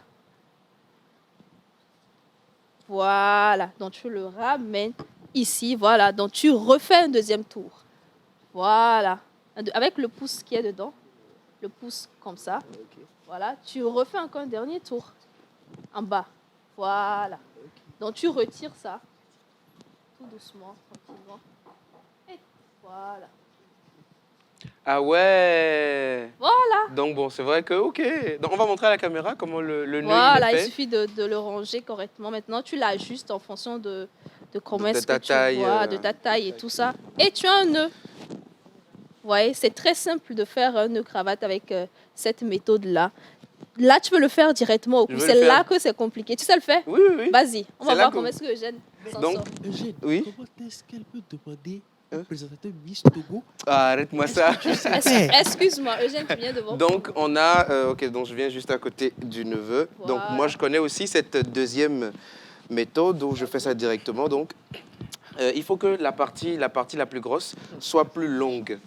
Voilà. Donc, tu le ramènes ici. Voilà. Donc, tu refais un deuxième tour. Voilà. Avec le pouce qui est dedans. Le pouce comme ça. Voilà. Tu refais encore un dernier tour. En bas. Voilà. Donc tu retires ça. Tout doucement, tranquillement. Et voilà. Ah ouais. Voilà. Donc bon, c'est vrai que, ok. Donc on va montrer à la caméra comment le nœud Voilà, il est il fait. suffit de le ranger correctement. Maintenant, tu l'ajustes en fonction de comment est-ce ta que taille, tu vois, de ta taille et tout ça. Et tu as un nœud. Vous voyez, c'est très simple de faire un nœud cravate avec cette méthode-là. Là, tu peux le faire directement au cou. C'est là que c'est compliqué. Tu sais le faire? Oui, oui, oui. Vas-y, on va voir comment est-ce que Eugène s'en sort. Eugène, oui? comment est-ce qu'elle peut demander au présentateur Miss Togo? Ah, arrête-moi ça. Excuse-moi, Eugène, tu viens devant. Donc, on a... ok, donc je viens juste à côté du neveu. Voilà. Donc, moi, je connais aussi cette deuxième méthode où je fais ça directement. Donc, il faut que la partie la plus grosse soit plus longue.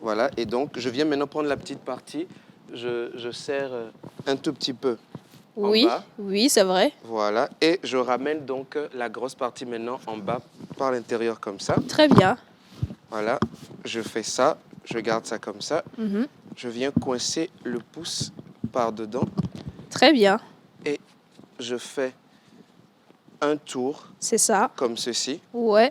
Voilà, et donc, je viens maintenant prendre la petite partie. Je serre un tout petit peu Oui, en bas. oui, c'est vrai. Voilà, et je ramène donc la grosse partie maintenant en bas par l'intérieur comme ça. Très bien. Voilà, je fais ça, je garde ça comme ça. Mhm. Je viens coincer le pouce par dedans. Très bien. Et je fais un tour. C'est ça. Comme ceci. Ouais.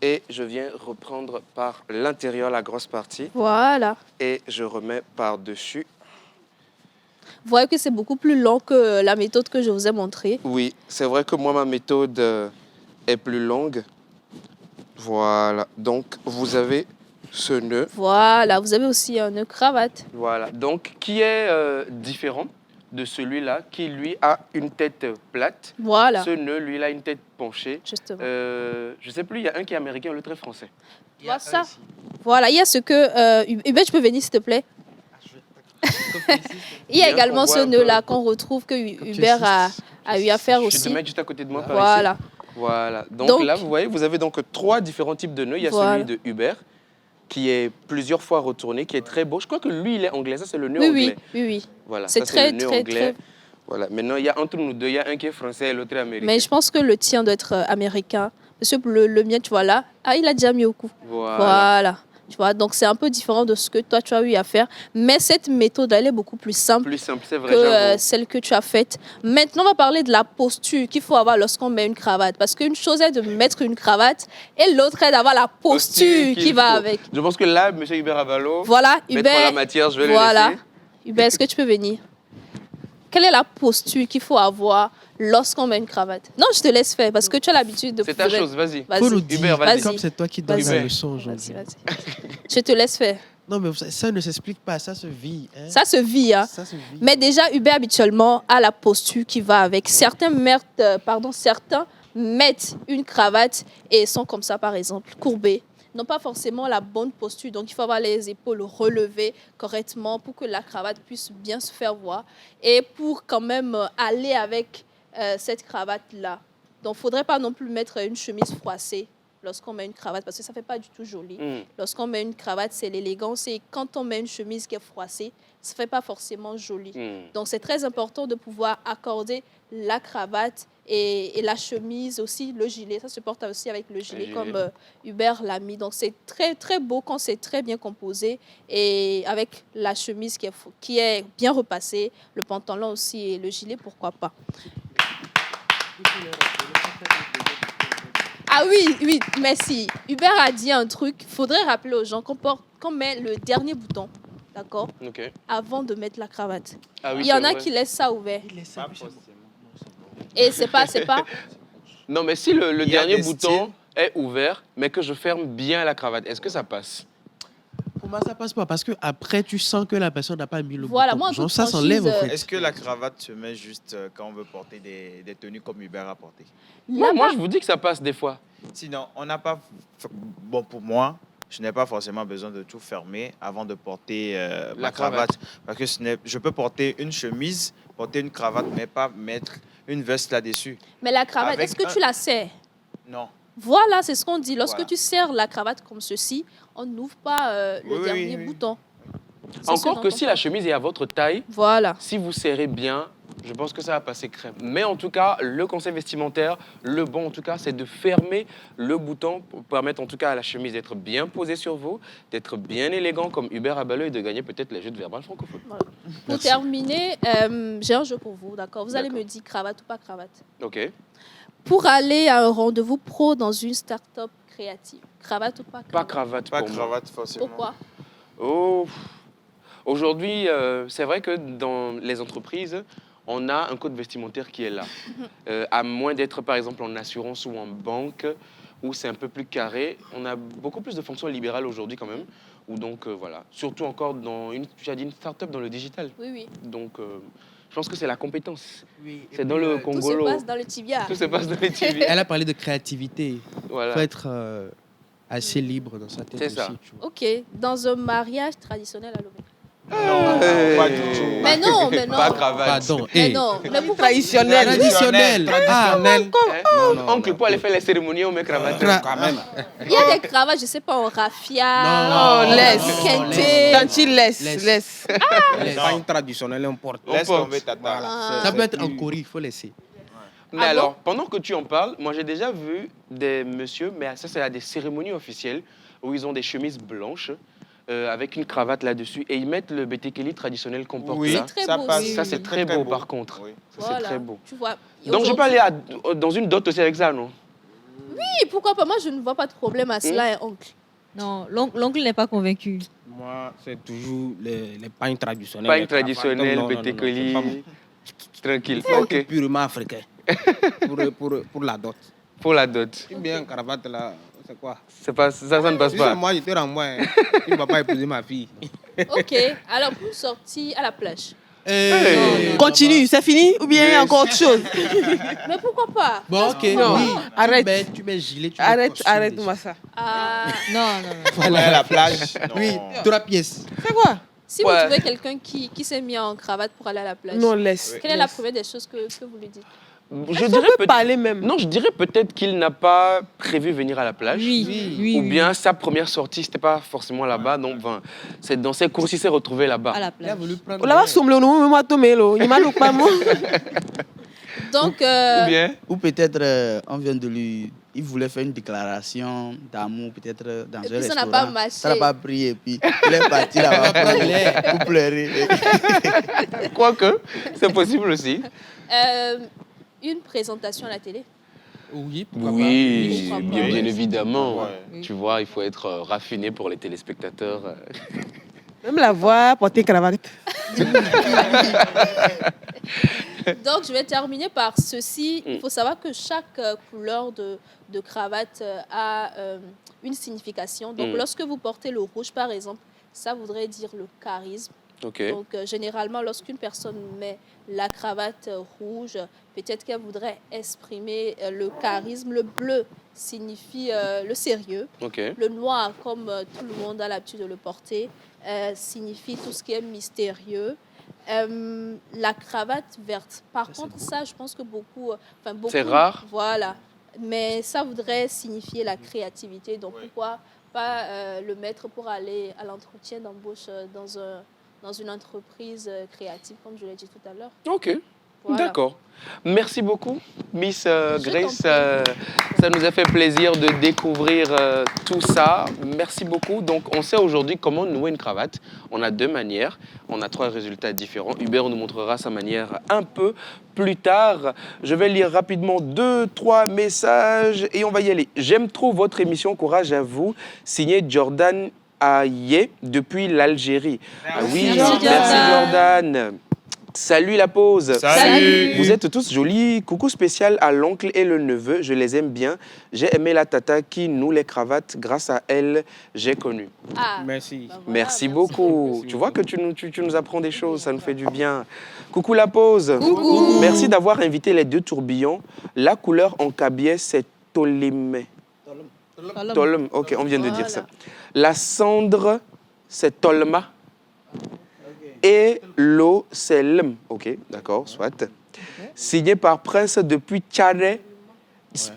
Et je viens reprendre par l'intérieur la grosse partie. Voilà. Et je remets par-dessus. Vous voyez que c'est beaucoup plus long que la méthode que je vous ai montrée. Oui, c'est vrai que moi, ma méthode est plus longue. Voilà, donc vous avez ce nœud. Voilà, vous avez aussi un nœud cravate. Voilà, donc qui est différent de celui-là, qui lui a une tête plate. Voilà. Ce nœud, lui, il a une tête penchée. Justement. Je sais plus, il y a un qui est américain, l'autre est français. Tu vois ça? Voilà, il y a ce que... Hubert, tu peux venir s'il te plaît? Il y a également ce nœud-là qu'on retrouve que Hubert a eu à faire aussi. Je vais te mettre juste à côté de moi par Voilà. ici. Voilà. Donc là, vous voyez, vous avez donc 3 différents types de nœuds. Il y a Voilà. celui de Hubert, qui est plusieurs fois retourné, qui est très beau. Je crois que lui, il est anglais. Ça, c'est le nœud Oui, anglais. oui. Voilà, C'est ça, très, le nœud très, anglais. très... Voilà. Maintenant, il y a entre nous deux, il y a un qui est français et l'autre est américain. Mais je pense que le tien doit être américain. Parce que le mien, tu vois là, il a déjà mis au cou. Voilà. Tu vois, donc c'est un peu différent de ce que toi, tu as eu à faire. Mais cette méthode, elle est beaucoup plus simple, c'est vrai, que celle que tu as faite. Maintenant, on va parler de la posture qu'il faut avoir lorsqu'on met une cravate. Parce qu'une chose est de mettre une cravate et l'autre est d'avoir la posture qui va avec. Je pense que là, M. Hubert Avalo, voilà, mettre Hubert, la matière, je vais le laisser. Hubert, est-ce que tu peux venir? Quelle est la posture qu'il faut avoir lorsqu'on met une cravate? Non, je te laisse faire parce que tu as l'habitude de... C'est ta chose, vas-y. Faut nous Hubert, dire, vas-y. comme c'est toi qui donnes la leçon aujourd'hui. Je te laisse faire. Non, mais ça ne s'explique pas, ça se vit. Hein? Ça se vit, hein. Ça se vit. Mais déjà, Hubert, habituellement, a la posture qui va avec. Certains mettent une cravate et sont comme ça, par exemple, courbés. N'ont pas forcément la bonne posture. Donc, il faut avoir les épaules relevées correctement pour que la cravate puisse bien se faire voir et pour quand même aller avec cette cravate-là. Donc, il ne faudrait pas non plus mettre une chemise froissée lorsqu'on met une cravate parce que ça ne fait pas du tout joli. Lorsqu'on met une cravate, c'est l'élégance. Et quand on met une chemise qui est froissée, ça ne fait pas forcément joli. Donc, c'est très important de pouvoir accorder la cravate et la chemise aussi, le gilet. Ça se porte aussi avec le gilet comme Hubert l'a mis. Donc, c'est très, très beau quand c'est très bien composé et avec la chemise qui est bien repassée, le pantalon aussi et le gilet, pourquoi pas. Ah oui, merci. Hubert a dit un truc. Il faudrait rappeler aux gens qu'on met le dernier bouton, d'accord, avant de mettre la cravate. Ah oui, il y en a vrai. qui laissent ça ouvert. Et c'est pas... Non, mais si le dernier bouton est ouvert, mais que je ferme bien la cravate, est-ce que ça passe? Pour moi, ça passe pas parce que après tu sens que la personne n'a pas mis le Voilà, bouton. moi, Genre, ça s'enlève en fait. Est-ce que la cravate se met juste quand on veut porter des tenues comme Hubert a porté? Non, moi, je vous dis que ça passe des fois. Sinon, on n'a pas... Bon, pour moi, je n'ai pas forcément besoin de tout fermer avant de porter ma cravate. Parce que je peux porter une chemise, porter une cravate, mais pas mettre une veste là-dessus. Mais la cravate, est-ce que tu la serres? Non. Voilà, c'est ce qu'on dit. Lorsque Voilà. tu serres la cravate comme ceci, on n'ouvre pas le dernier bouton. Encore que si la chemise est à votre taille, voilà. si vous serrez bien, Je pense que ça va passer crème. Mais en tout cas, le conseil vestimentaire, le bon en tout cas, c'est de fermer le bouton pour permettre en tout cas à la chemise d'être bien posée sur vous, d'être bien élégant comme Hubert Abaleux et de gagner peut-être les jeux de verbal francophone. Voilà. Pour terminer, j'ai un jeu pour vous, d'accord? Vous allez me dire cravate ou pas cravate. Ok. Pour aller à un rendez-vous pro dans une start-up créative, cravate ou pas cravate? Pas cravate Pas pour moi. cravate, forcément. Pourquoi? Oh, aujourd'hui, c'est vrai que dans les entreprises, on a un code vestimentaire qui est là. À moins d'être, par exemple, en assurance ou en banque, où c'est un peu plus carré, on a beaucoup plus de fonctions libérales aujourd'hui quand même. Ou donc, voilà. Surtout encore dans tu as dit une start-up dans le digital. Oui, oui. Donc, je pense que c'est la compétence. Oui, c'est dans le Congolo. Tout se passe dans le tibia. Tout se passe dans le tibia. Elle a parlé de créativité. Voilà. Il faut être assez libre dans sa tête C'est aussi. ça. Tu vois. Ok, dans un mariage traditionnel à Lomé. Non, pas du tout. Mais non, mais non. Pas cravate. Pardon. Mais non, mais pourquoi Traditionnel. Traditionnel. Ah, Oncle, pour aller faire les cérémonies, on met cravate. Quand même. Il y a des cravates, je sais pas, en raffia. Non, laisse. Kente. Tanti, laisse. C'est pas une traditionnelle, on porte. Laisse tomber tata. Ah. ça peut être en Corée, il faut laisser. Mais Ah alors, bon? pendant que tu en parles, moi j'ai déjà vu des messieurs, mais ça c'est à des cérémonies officielles, où ils ont des chemises blanches, avec une cravate là-dessus, et ils mettent le bétekeli traditionnel qu'on porte Oui, là. C'est très ça beau. passe. Ça c'est très beau par contre. Oui. Ça, Voilà. c'est très beau. Tu vois. Donc je peux aller dans une dot aussi avec ça, non? Oui, pourquoi pas? Moi, je ne vois pas de problème à cela, hein, oncle. Non, l'oncle n'est pas convaincu. Moi, c'est toujours les pagnes traditionnelles. Pas une les cravates. traditionnelle, Non, non, non, non, bétekeli, c'est pas bon. tranquille. C'est Ok, purement africain. pour la dot. pour la dot. Tu bien cravate là, c'est quoi? Ça ne passe Si pas. c'est moi, je te rends moi. Tu ne vas pas épouser ma fille. Ok, alors pour sortir à la plage. Continue, c'est fini ou bien il y a encore autre chose? Mais pourquoi pas? Bon, ok. Non, Oui. arrête. Tu mets gilet, tu mets Arrête, costume arrête-moi ça. Ah, Non. Aller à la plage. Non. Oui, trois pièces. C'est quoi? si vous trouvez quelqu'un qui s'est mis en cravate pour aller à la plage, Non, laisse. quelle est la première des choses que vous lui dites? Je On dirais peut parler même. Non, je dirais peut-être qu'il n'a pas prévu venir à la plage. Oui. Ou bien sa première sortie, c'était pas forcément là-bas. Donc, enfin, c'est dans ses courses, il s'est retrouvé là-bas. À la Il a plage. voulu prendre. Là-bas, somme le nom, moi, tomelo. Il m'a loupé pas moi. Donc, Ou bien Ou peut-être on vient de lui... Il voulait faire une déclaration d'amour peut-être dans Et un puis ça restaurant. n'a pas marché. Ça n'a pas pris et puis il est parti là-bas pour pleurer. quoique, c'est possible aussi. une présentation à la télé. Oui, pourquoi Oui, Pourquoi pas. bien évidemment. Ouais. Tu vois, il faut être raffiné pour les téléspectateurs. Même la voix, porter cravate. Donc, je vais terminer par ceci. Il faut savoir que chaque couleur de cravate a une signification. Donc, lorsque vous portez le rouge, par exemple, ça voudrait dire le charisme. Ok. Donc, généralement, lorsqu'une personne met la cravate rouge, peut-être qu'elle voudrait exprimer le charisme. Le bleu signifie le sérieux. Ok. Le noir, comme tout le monde a l'habitude de le porter, signifie tout ce qui est mystérieux. La cravate verte. Par contre, ça, je pense que beaucoup... C'est rare. Voilà. Mais ça voudrait signifier la créativité. Donc, pourquoi pas le mettre pour aller à l'entretien d'embauche dans une entreprise créative, comme je l'ai dit tout à l'heure. Ok. Voilà. D'accord. Merci beaucoup, Miss Grace. Ça nous a fait plaisir de découvrir tout ça. Merci beaucoup. Donc, on sait aujourd'hui comment nouer une cravate. On a deux manières. On a trois résultats différents. Hubert nous montrera sa manière un peu plus tard. Je vais lire rapidement 2-3 messages et on va y aller. J'aime trop votre émission. Courage à vous. Signé Jordan Aye depuis l'Algérie. Ah oui, Merci, Jordan. Salut la pause. Salut. Vous êtes tous jolis. Coucou spécial à l'oncle et le neveu. Je les aime bien. J'ai aimé la tata qui noue les cravates. Grâce à elle, j'ai connu. Ah, Merci. bah voilà, Merci beaucoup. Merci Tu vois que tu nous apprends des choses. Ça nous fait du bien. Coucou la pause. Coucou. Merci d'avoir invité les deux tourbillons. La couleur en cabiais, c'est tolémé. Tolm. Ok, on vient de dire ça. La cendre, c'est tolma. Et l'eau, c'est lm. Ok, d'accord, soit. Signé par Prince depuis Tchadé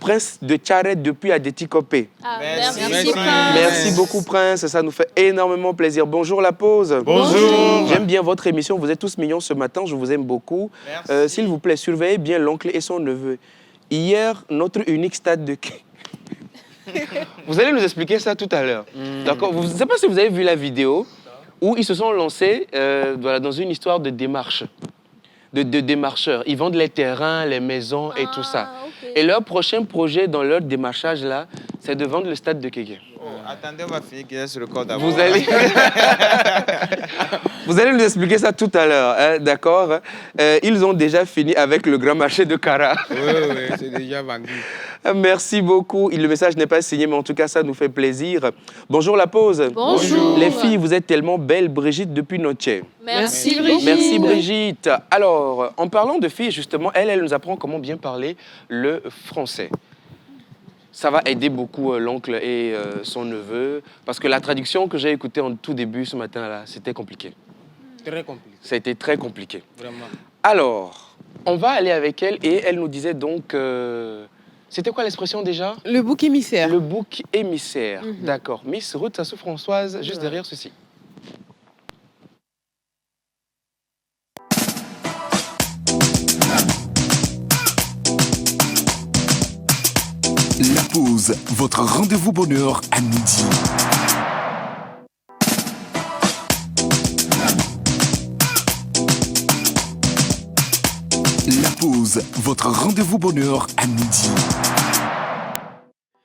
Prince de Tcharet depuis Adétikopé. Merci. Merci beaucoup, Prince. Ça nous fait énormément plaisir. Bonjour, La Pause. Bonjour. J'aime bien votre émission. Vous êtes tous mignons ce matin. Je vous aime beaucoup. S'il vous plaît, surveillez bien l'oncle et son neveu. Hier, notre unique stade de... Vous allez nous expliquer ça tout à l'heure. D'accord. Je ne sais pas si vous avez vu la vidéo où ils se sont lancés dans une histoire de démarche. De démarcheurs. Ils vendent les terrains, les maisons et tout ça. Et leur prochain projet dans leur démarchage, là, c'est de vendre le stade de Kéké. Attendez, on va finir sur le code d'abord. Vous allez nous expliquer ça tout à l'heure, hein, d'accord. Ils ont déjà fini avec le grand marché de Kara. Oui, c'est déjà vendu. Merci beaucoup. Le message n'est pas signé, mais en tout cas, ça nous fait plaisir. Bonjour, La Pause. Bonjour. Les filles, vous êtes tellement belles. Brigitte depuis Notier. Merci Brigitte. Merci Brigitte. Alors, en parlant de filles, justement, elle nous apprend comment bien parler le français. Ça va aider beaucoup l'oncle et son neveu, parce que la traduction que j'ai écoutée en tout début ce matin-là, c'était compliqué. Très compliqué. Ça a été très compliqué. Vraiment. Alors, on va aller avec elle et elle nous disait donc... C'était quoi l'expression déjà? Le bouc émissaire. Le bouc émissaire, d'accord. Miss Ruth Sassou-Françoise, juste derrière ceci. La Pause, votre rendez-vous bonheur à midi. La Pause, votre rendez-vous bonheur à midi.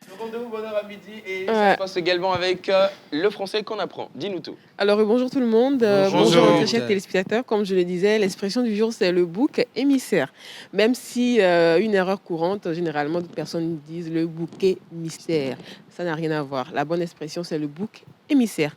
Le rendez-vous bonheur à midi et ça se passe également avec le français qu'on apprend. Dis-nous tout. Alors, bonjour tout le monde. Bonjour à chers téléspectateurs. Comme je le disais, l'expression du jour, c'est le bouc émissaire. Même si une erreur courante, généralement, d'autres personnes disent le bouquet mystère. Ça n'a rien à voir. La bonne expression, c'est le bouc émissaire.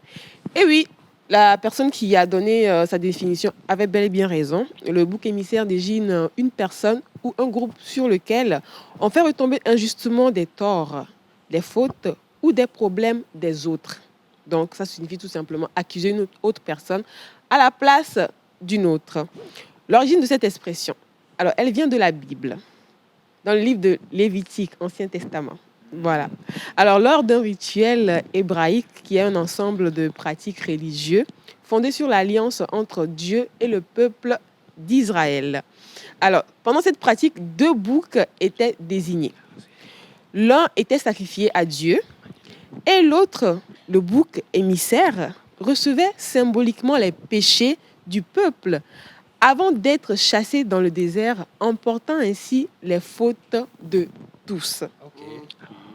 Et oui, la personne qui a donné sa définition avait bel et bien raison. Le bouc émissaire désigne une personne ou un groupe sur lequel on fait retomber injustement des torts, des fautes ou des problèmes des autres. Donc, ça signifie tout simplement accuser une autre personne à la place d'une autre. L'origine de cette expression, alors, elle vient de la Bible, dans le livre de Lévitique, Ancien Testament. Voilà. Alors, lors d'un rituel hébraïque qui est un ensemble de pratiques religieuses fondées sur l'alliance entre Dieu et le peuple d'Israël. Alors, pendant cette pratique, 2 boucs étaient désignés. L'un était sacrifié à Dieu et l'autre, le bouc émissaire, recevait symboliquement les péchés du peuple avant d'être chassé dans le désert, emportant ainsi les fautes de tous.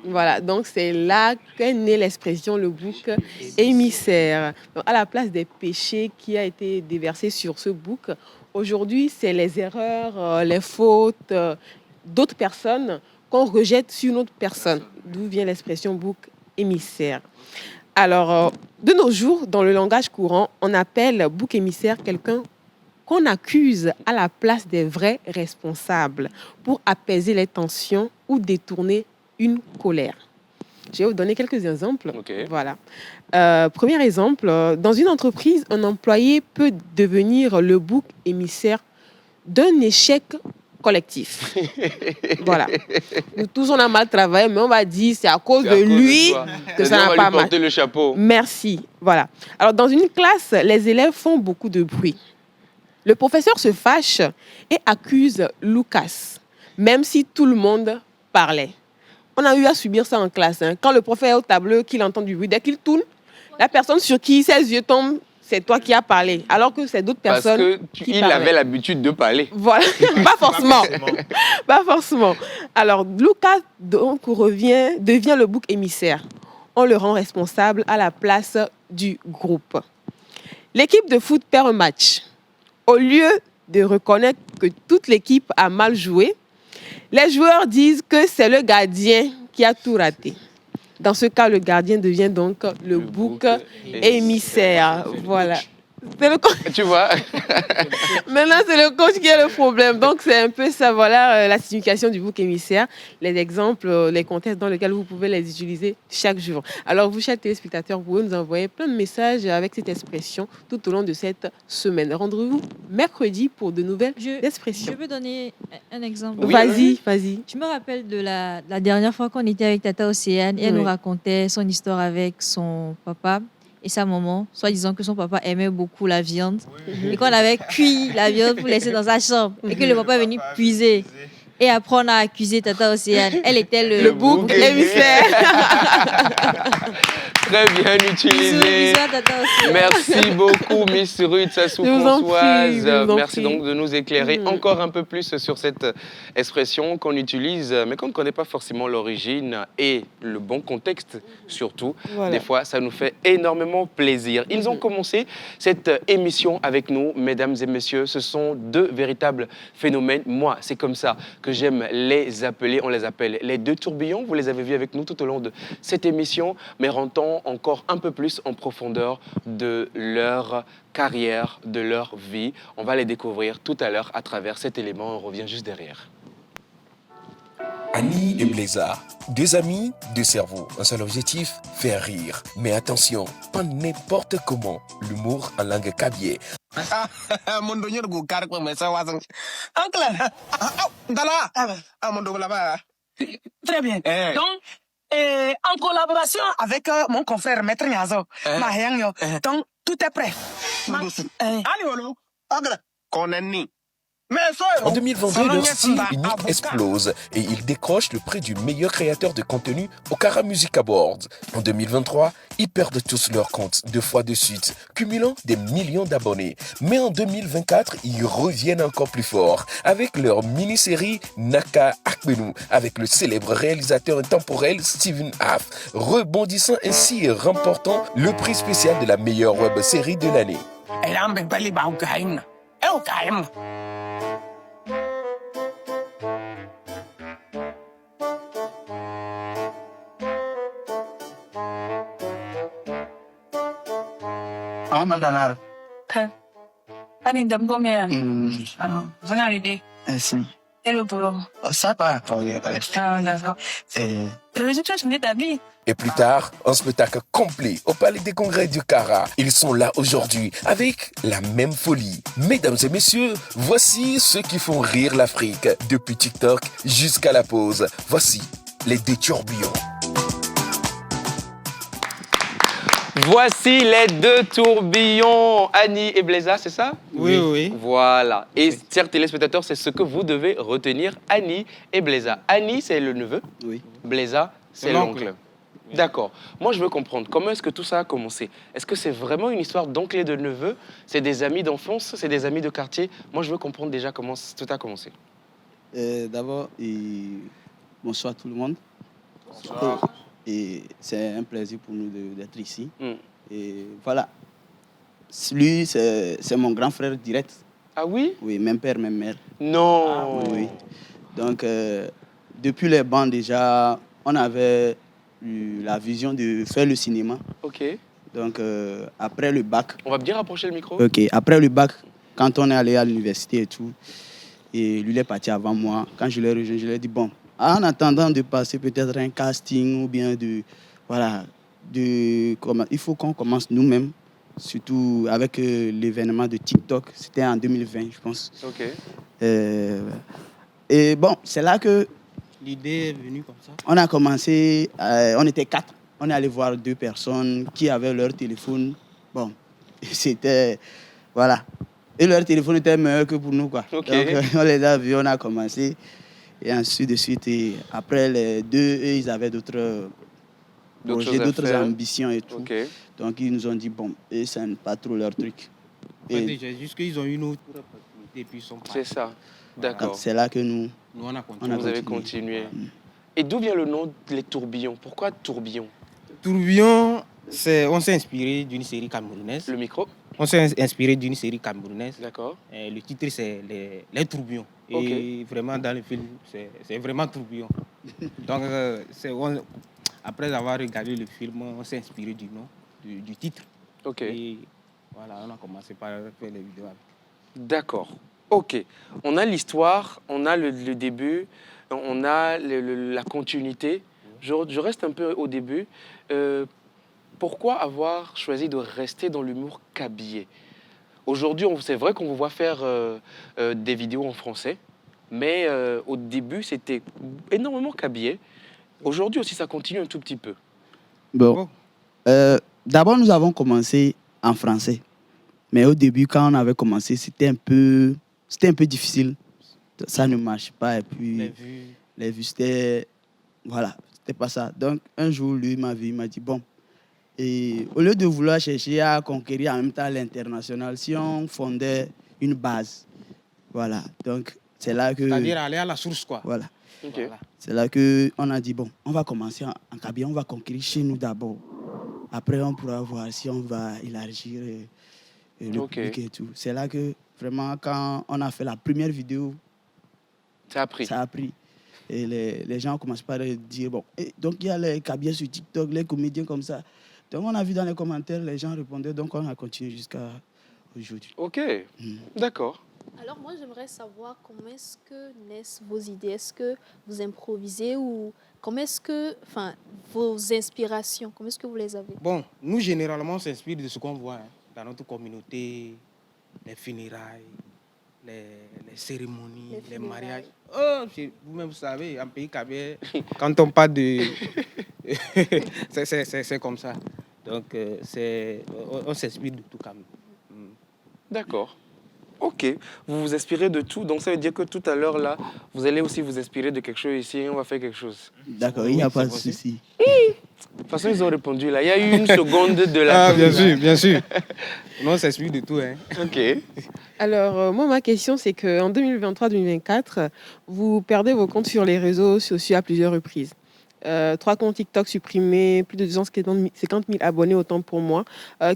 Voilà, donc c'est là qu'est née l'expression le bouc émissaire. Donc, à la place des péchés qui a été déversés sur ce bouc, aujourd'hui, c'est les erreurs, les fautes d'autres personnes qu'on rejette sur une autre personne. D'où vient l'expression bouc émissaire. Alors, de nos jours, dans le langage courant, on appelle bouc émissaire quelqu'un qu'on accuse à la place des vrais responsables pour apaiser les tensions ou détourner une colère. Je vais vous donner quelques exemples. Voilà. Premier exemple, dans une entreprise, un employé peut devenir le bouc émissaire d'un échec collectif. Voilà. Nous tous, on a mal travaillé, mais on va dire c'est à cause de lui que ça n'a pas marché. Le chapeau. Merci. Voilà. Alors, dans une classe, les élèves font beaucoup de bruit. Le professeur se fâche et accuse Lucas, même si tout le monde parlait. On a eu à subir ça en classe. Hein. Quand le prof est au tableau, qu'il entend du bruit, dès qu'il tourne, la personne sur qui ses yeux tombent, c'est toi qui as parlé. Alors que c'est d'autres personnes qui il avait l'habitude de parler. Voilà, pas forcément. Pas forcément. Alors, Lucas donc devient le bouc émissaire. On le rend responsable à la place du groupe. L'équipe de foot perd un match. Au lieu de reconnaître que toute l'équipe a mal joué, les joueurs disent que c'est le gardien qui a tout raté. Dans ce cas, le gardien devient donc le bouc émissaire. Voilà. C'est le coach. Tu vois. Maintenant, c'est le coach qui est le problème. Donc, c'est un peu ça, voilà, la signification du bouc émissaire, les exemples, les contextes dans lesquels vous pouvez les utiliser chaque jour. Alors, vous, chers téléspectateurs, vous pouvez nous envoyer plein de messages avec cette expression tout au long de cette semaine. Rendez-vous mercredi pour de nouvelles expressions. Je peux donner un exemple. Oui, vas-y. Je me rappelle de la dernière fois qu'on était avec Tata Océane et elle nous racontait son histoire avec son papa et sa maman, soit disant que son papa aimait beaucoup la viande et qu'on avait cuit la viande pour laisser dans sa chambre et que le papa est venu puiser. Et après, on a accusé Tata Océane. Elle était le bouc émissaire. Très bien utilisé. Merci beaucoup, Miss Ruth Sassou Françoise. Merci donc de nous éclairer encore un peu plus sur cette expression qu'on utilise, mais qu'on ne connaît pas forcément l'origine et le bon contexte, surtout. Voilà. Des fois, ça nous fait énormément plaisir. Ils ont commencé cette émission avec nous, mesdames et messieurs. Ce sont deux véritables phénomènes. Moi, c'est comme ça que j'aime les appeler. On les appelle les deux tourbillons. Vous les avez vus avec nous tout au long de cette émission, mais rentrons encore un peu plus en profondeur de leur carrière, de leur vie. On va les découvrir tout à l'heure à travers cet élément. On revient juste derrière. Annie et Blaisa, deux amis, deux cerveaux. Un seul objectif, faire rire. Mais attention, pas n'importe comment. L'humour en langue kabyé. Très bien. Donc, en collaboration avec mon confrère Maître Niazo, donc tout est prêt. En 2022, leur style unique explose et ils décrochent le prix du meilleur créateur de contenu au Cara Music Awards. En 2023, ils perdent tous leurs comptes 2 fois de suite, cumulant des millions d'abonnés. Mais en 2024, ils reviennent encore plus fort avec leur mini-série Naka Akbenu avec le célèbre réalisateur intemporel Steven Haff, rebondissant ainsi et remportant le prix spécial de la meilleure web série de l'année. Et plus tard, un spectacle complet au Palais des Congrès du Cara. Ils sont là aujourd'hui avec la même folie. Mesdames et messieurs, voici ceux qui font rire l'Afrique depuis TikTok jusqu'à la pause. Voici les deux tourbillons. Voici les deux tourbillons, Annie et Blaisa, c'est ça? Oui. Voilà. Et chers téléspectateurs, c'est ce que vous devez retenir, Annie et Blaisa. Annie, c'est le neveu. Oui. Blaisa, c'est l'oncle. D'accord. Moi, je veux comprendre, comment est-ce que tout ça a commencé? Est-ce que c'est vraiment une histoire d'oncle et de neveu? C'est des amis d'enfance? C'est des amis de quartier? Moi, je veux comprendre déjà comment tout a commencé. D'abord, bonsoir tout le monde. Bonsoir. Et c'est un plaisir pour nous d'être ici. Et voilà. Lui, c'est mon grand frère direct. Ah oui? Oui, même père, même mère. Non. Ah, oui. Donc, depuis les bancs déjà, on avait eu la vision de faire le cinéma. Ok. Donc, après le bac... On va bien rapprocher le micro. Ok. Après le bac, quand on est allé à l'université et tout, et lui, il est parti avant moi. Quand je l'ai rejoint, je lui ai dit, bon, en attendant de passer peut-être un casting ou bien il faut qu'on commence nous-mêmes, surtout avec l'événement de TikTok. C'était en 2020, je pense. Ok. Et bon, c'est là que l'idée est venue comme ça. On a commencé, on était 4. On est allé voir 2 personnes qui avaient leur téléphone. Bon, c'était... Voilà. Et leur téléphone était meilleur que pour nous, quoi. Okay. Donc, on les a vus, on a commencé. Et ensuite de suite, et après les 2, eux, ils avaient d'autres projets, d'autres ambitions et tout. Okay. Donc, ils nous ont dit, bon, et ça n'est pas trop leur truc. Et déjà, juste qu'ils ont une autre opportunité et puis ils sont partis. C'est ça. D'accord. C'est là que nous on a continué. Vous avez continué. Et d'où vient le nom Les Tourbillons? Pourquoi Tourbillon? Tourbillon, on s'est inspiré d'une série camerounaise. Le micro? On s'est inspiré d'une série camerounaise. D'accord. Le titre, c'est Les Tourbillons. Et vraiment, dans le film, c'est vraiment tourbillon. Donc, après avoir regardé le film, on s'est inspiré du nom, du titre. Ok. Et Voilà, on a commencé par faire les vidéos. D'accord. Ok. On a l'histoire, on a le début, on a la continuité. Je reste un peu au début. Pourquoi avoir choisi de rester dans l'humour kabylé? Aujourd'hui, c'est vrai qu'on vous voit faire des vidéos en français, mais au début, c'était énormément kabylé. Aujourd'hui aussi, ça continue un tout petit peu. Bon. D'abord, nous avons commencé en français. Mais au début, quand on avait commencé, c'était un peu difficile. Ça ne marche pas. Et puis, les vues, c'était... Voilà, c'était pas ça. Donc, un jour, lui m'a vu, il m'a dit, bon, et au lieu de vouloir chercher à conquérir en même temps l'international, si on fondait une base, voilà. Donc, c'est là que... C'est-à-dire aller à la source, quoi. Voilà. Okay. Voilà. C'est là qu'on a dit, bon, on va commencer en Kabylie, on va conquérir chez nous d'abord. Après, on pourra voir si on va élargir le public et tout. C'est là que, vraiment, quand on a fait la première vidéo, ça a pris. Et les gens commencent par dire, bon, donc il y a les Kabyliens sur TikTok, les comédiens comme ça. Donc, on a vu dans les commentaires, les gens répondaient, donc on a continué jusqu'à aujourd'hui. Ok, d'accord. Alors moi, j'aimerais savoir comment est-ce que naissent vos idées. Est-ce que vous improvisez ou comment est-ce que, enfin, vos inspirations, comment est-ce que vous les avez? Bon, nous, généralement, on s'inspire de ce qu'on voit dans notre communauté, les funérailles, les cérémonies, les mariages. Oh, vous-même, vous savez, en pays kabyle, quand on parle de... c'est comme ça. Donc, on s'inspire de tout quand même. D'accord. Ok, vous vous inspirez de tout, donc ça veut dire que tout à l'heure, là, vous allez aussi vous inspirer de quelque chose ici et on va faire quelque chose. D'accord, il n'y a pas de souci. De toute façon, ils ont répondu là. Il y a eu une seconde de la... Ah, bien sûr, bien sûr. Non, on s'inspire de tout, hein. Ok. Alors, moi, ma question, c'est qu'en 2023-2024, vous perdez vos comptes sur les réseaux sociaux à plusieurs reprises. 3 comptes TikTok supprimés, plus de 250 000 abonnés, autant pour moi.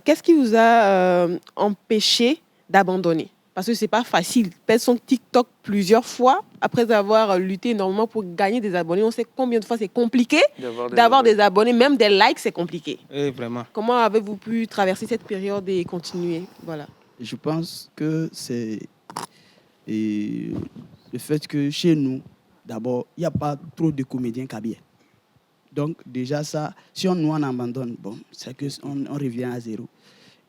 Qu'est-ce qui vous a empêché d'abandonner? Parce que ce n'est pas facile. Perdre son TikTok plusieurs fois, après avoir lutté énormément pour gagner des abonnés, on sait combien de fois c'est compliqué d'avoir des abonnés, même des likes, c'est compliqué. Vraiment. Comment avez-vous pu traverser cette période et continuer? Voilà. Je pense que c'est le fait que chez nous, d'abord, il n'y a pas trop de comédiens kabyles. Donc déjà ça, si nous on abandonne, bon, c'est qu'on revient à zéro.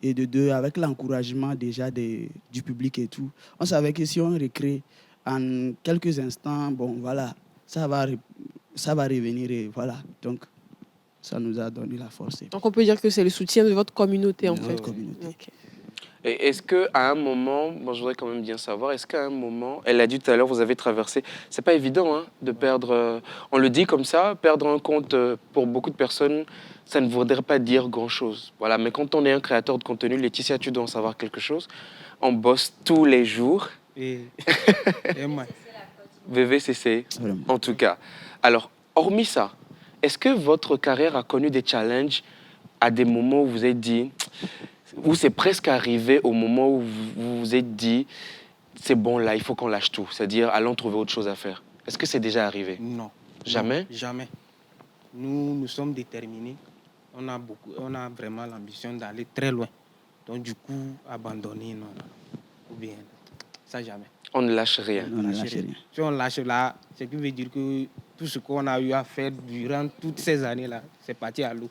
Et de deux, avec l'encouragement déjà du public et tout, on savait que si on recrée en quelques instants, bon voilà, ça va revenir et voilà. Donc ça nous a donné la force. Donc on peut dire que c'est le soutien de votre communauté en fait. Notre communauté. Okay. Et est-ce qu'à un moment, bon, je voudrais quand même bien savoir, est-ce qu'à un moment, elle l'a dit tout à l'heure, vous avez traversé, c'est pas évident hein, de perdre, on le dit comme ça, perdre un compte pour beaucoup de personnes, ça ne voudrait pas dire grand-chose. Voilà, mais quand on est un créateur de contenu, Laetitia, tu dois en savoir quelque chose. On bosse tous les jours. Et moi. VVCC, en tout cas. Alors, hormis ça, est-ce que votre carrière a connu des challenges à des moments où vous êtes dit, où c'est presque arrivé au moment où vous vous êtes dit, c'est bon là, il faut qu'on lâche tout, c'est-à-dire allons trouver autre chose à faire? Est-ce que c'est déjà arrivé? Non. Jamais? Non, jamais. Nous sommes déterminés. On a vraiment l'ambition d'aller très loin. Donc du coup, abandonner, non. Ou bien, ça jamais. On ne lâche rien. On ne lâche rien. Si on lâche là, ce qui veut dire que tout ce qu'on a eu à faire durant toutes ces années-là, c'est parti à l'eau.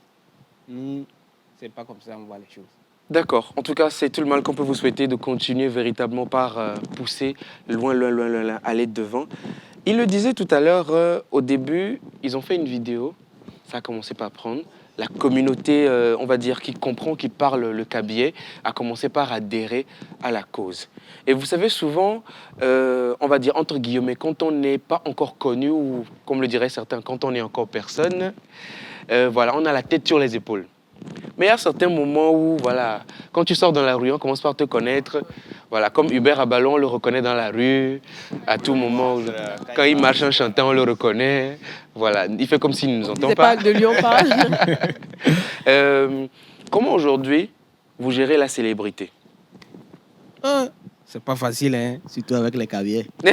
Nous, c'est pas comme ça qu'on voit les choses. D'accord. En tout cas, c'est tout le mal qu'on peut vous souhaiter de continuer véritablement par pousser loin, aller devant. Il le disait tout à l'heure, au début, ils ont fait une vidéo. Ça a commencé par prendre. La communauté, on va dire, qui comprend, qui parle le kabyle, a commencé par adhérer à la cause. Et vous savez, souvent, on va dire, entre guillemets, quand on n'est pas encore connu, ou comme le diraient certains, quand on n'est encore personne, voilà, on a la tête sur les épaules. Mais il y a certains moments où, voilà, quand tu sors dans la rue, on commence par te connaître. Voilà, comme Hubert Abalon, on le reconnaît dans la rue, à tout moment. Quand il marche en chantant, on le reconnaît. Voilà, il fait comme s'il ne nous entend pas. C'est pas de lui on parle. Comment aujourd'hui, vous gérez la célébrité? C'est pas facile, hein. Surtout avec les caviers. Les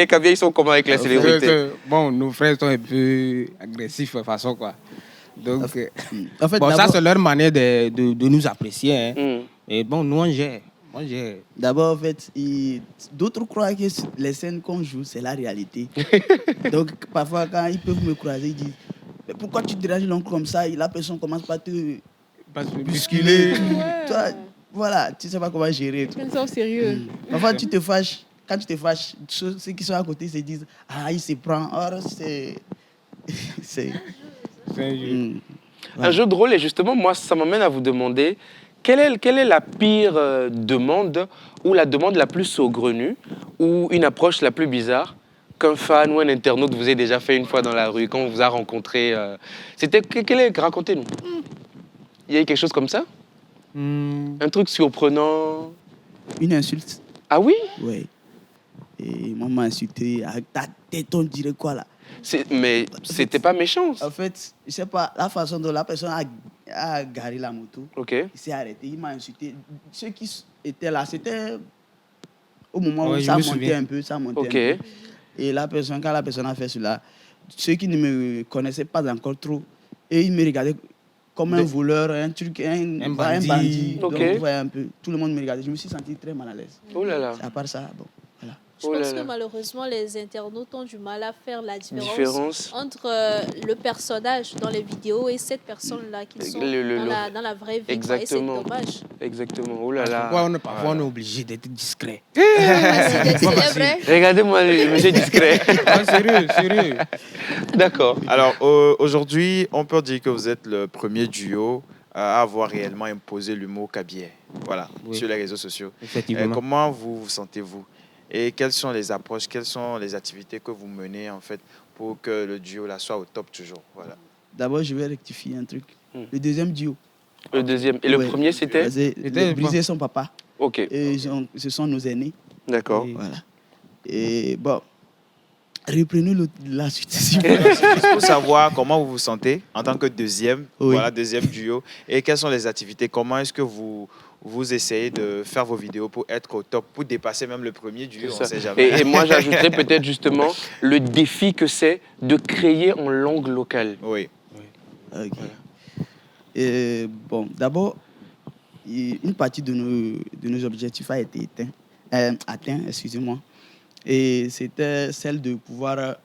caviers, ils sont comment avec la célébrité? Bon, nos frères sont un peu agressifs de façon, quoi. Donc, en fait, bon, ça, c'est leur manière de nous apprécier. Hein. Et bon, nous, on gère. D'abord, en fait, d'autres croient que les scènes qu'on joue, c'est la réalité. Donc, parfois, quand ils peuvent me croiser, ils disent mais pourquoi tu déranges l'oncle comme ça? Et la personne commence par te bousculer. Toi, voilà, tu ne sais pas comment gérer. Tu prends ça au sérieux. Parfois, tu te fâches. Quand tu te fâches, ceux qui sont à côté se disent ah, il se prend. Or, c'est un jeu. Un jeu de rôle, et justement, moi, ça m'amène à vous demander quelle est la pire demande ou la demande la plus saugrenue ou une approche la plus bizarre qu'un fan ou un internaute vous ait déjà fait une fois dans la rue, quand on vous a rencontré. Racontez-nous. Il y a eu quelque chose comme ça? Un truc surprenant? Une insulte. Ah oui? Oui. Et moi, m'a insulté avec ta tête, on dirait quoi là? Mais c'était pas méchant. En fait, je sais pas, la façon dont la personne a garé la moto, il s'est arrêté, il m'a insulté. Ceux qui étaient là, c'était au moment où ça montait un peu, un peu. Et quand la personne a fait cela, ceux qui ne me connaissaient pas encore trop, et ils me regardaient comme un voleur, un truc, un bandit. Donc, un peu, tout le monde me regardait. Je me suis senti très mal à l'aise. Oh là là. À part ça, bon, voilà. Je pense que malheureusement, les internautes ont du mal à faire la différence entre le personnage dans les vidéos et cette personne-là qui sont dans la vraie vie. Exactement. Et c'est dommage. Exactement. Oh là là. Parfois, on est obligé d'être discret. C'est vrai. Regardez-moi le monsieur discret. Sérieux. D'accord. Alors, aujourd'hui, on peut dire que vous êtes le premier duo à avoir réellement imposé l'humour kabyais. Voilà, sur les réseaux sociaux. Effectivement. Comment vous sentez-vous? Et quelles sont les approches, quelles sont les activités que vous menez en fait pour que le duo là soit au top toujours? Voilà. D'abord, je vais rectifier un truc. Le deuxième duo. Le deuxième. Et le premier, c'était Briser son papa. Ok. Et ce sont nos aînés. D'accord. Voilà. Et bon, reprenons la suite. Il faut savoir comment vous vous sentez en tant que deuxième duo. Et quelles sont les activités? Comment est-ce que vous essayez de faire vos vidéos pour être au top, pour dépasser même le premier duo, on ne sait jamais. Et moi, j'ajouterais peut-être justement le défi que c'est de créer en langue locale. Oui. Okay. Voilà. Bon, d'abord, une partie de nos objectifs a été atteint, excusez-moi. Et c'était celle de pouvoir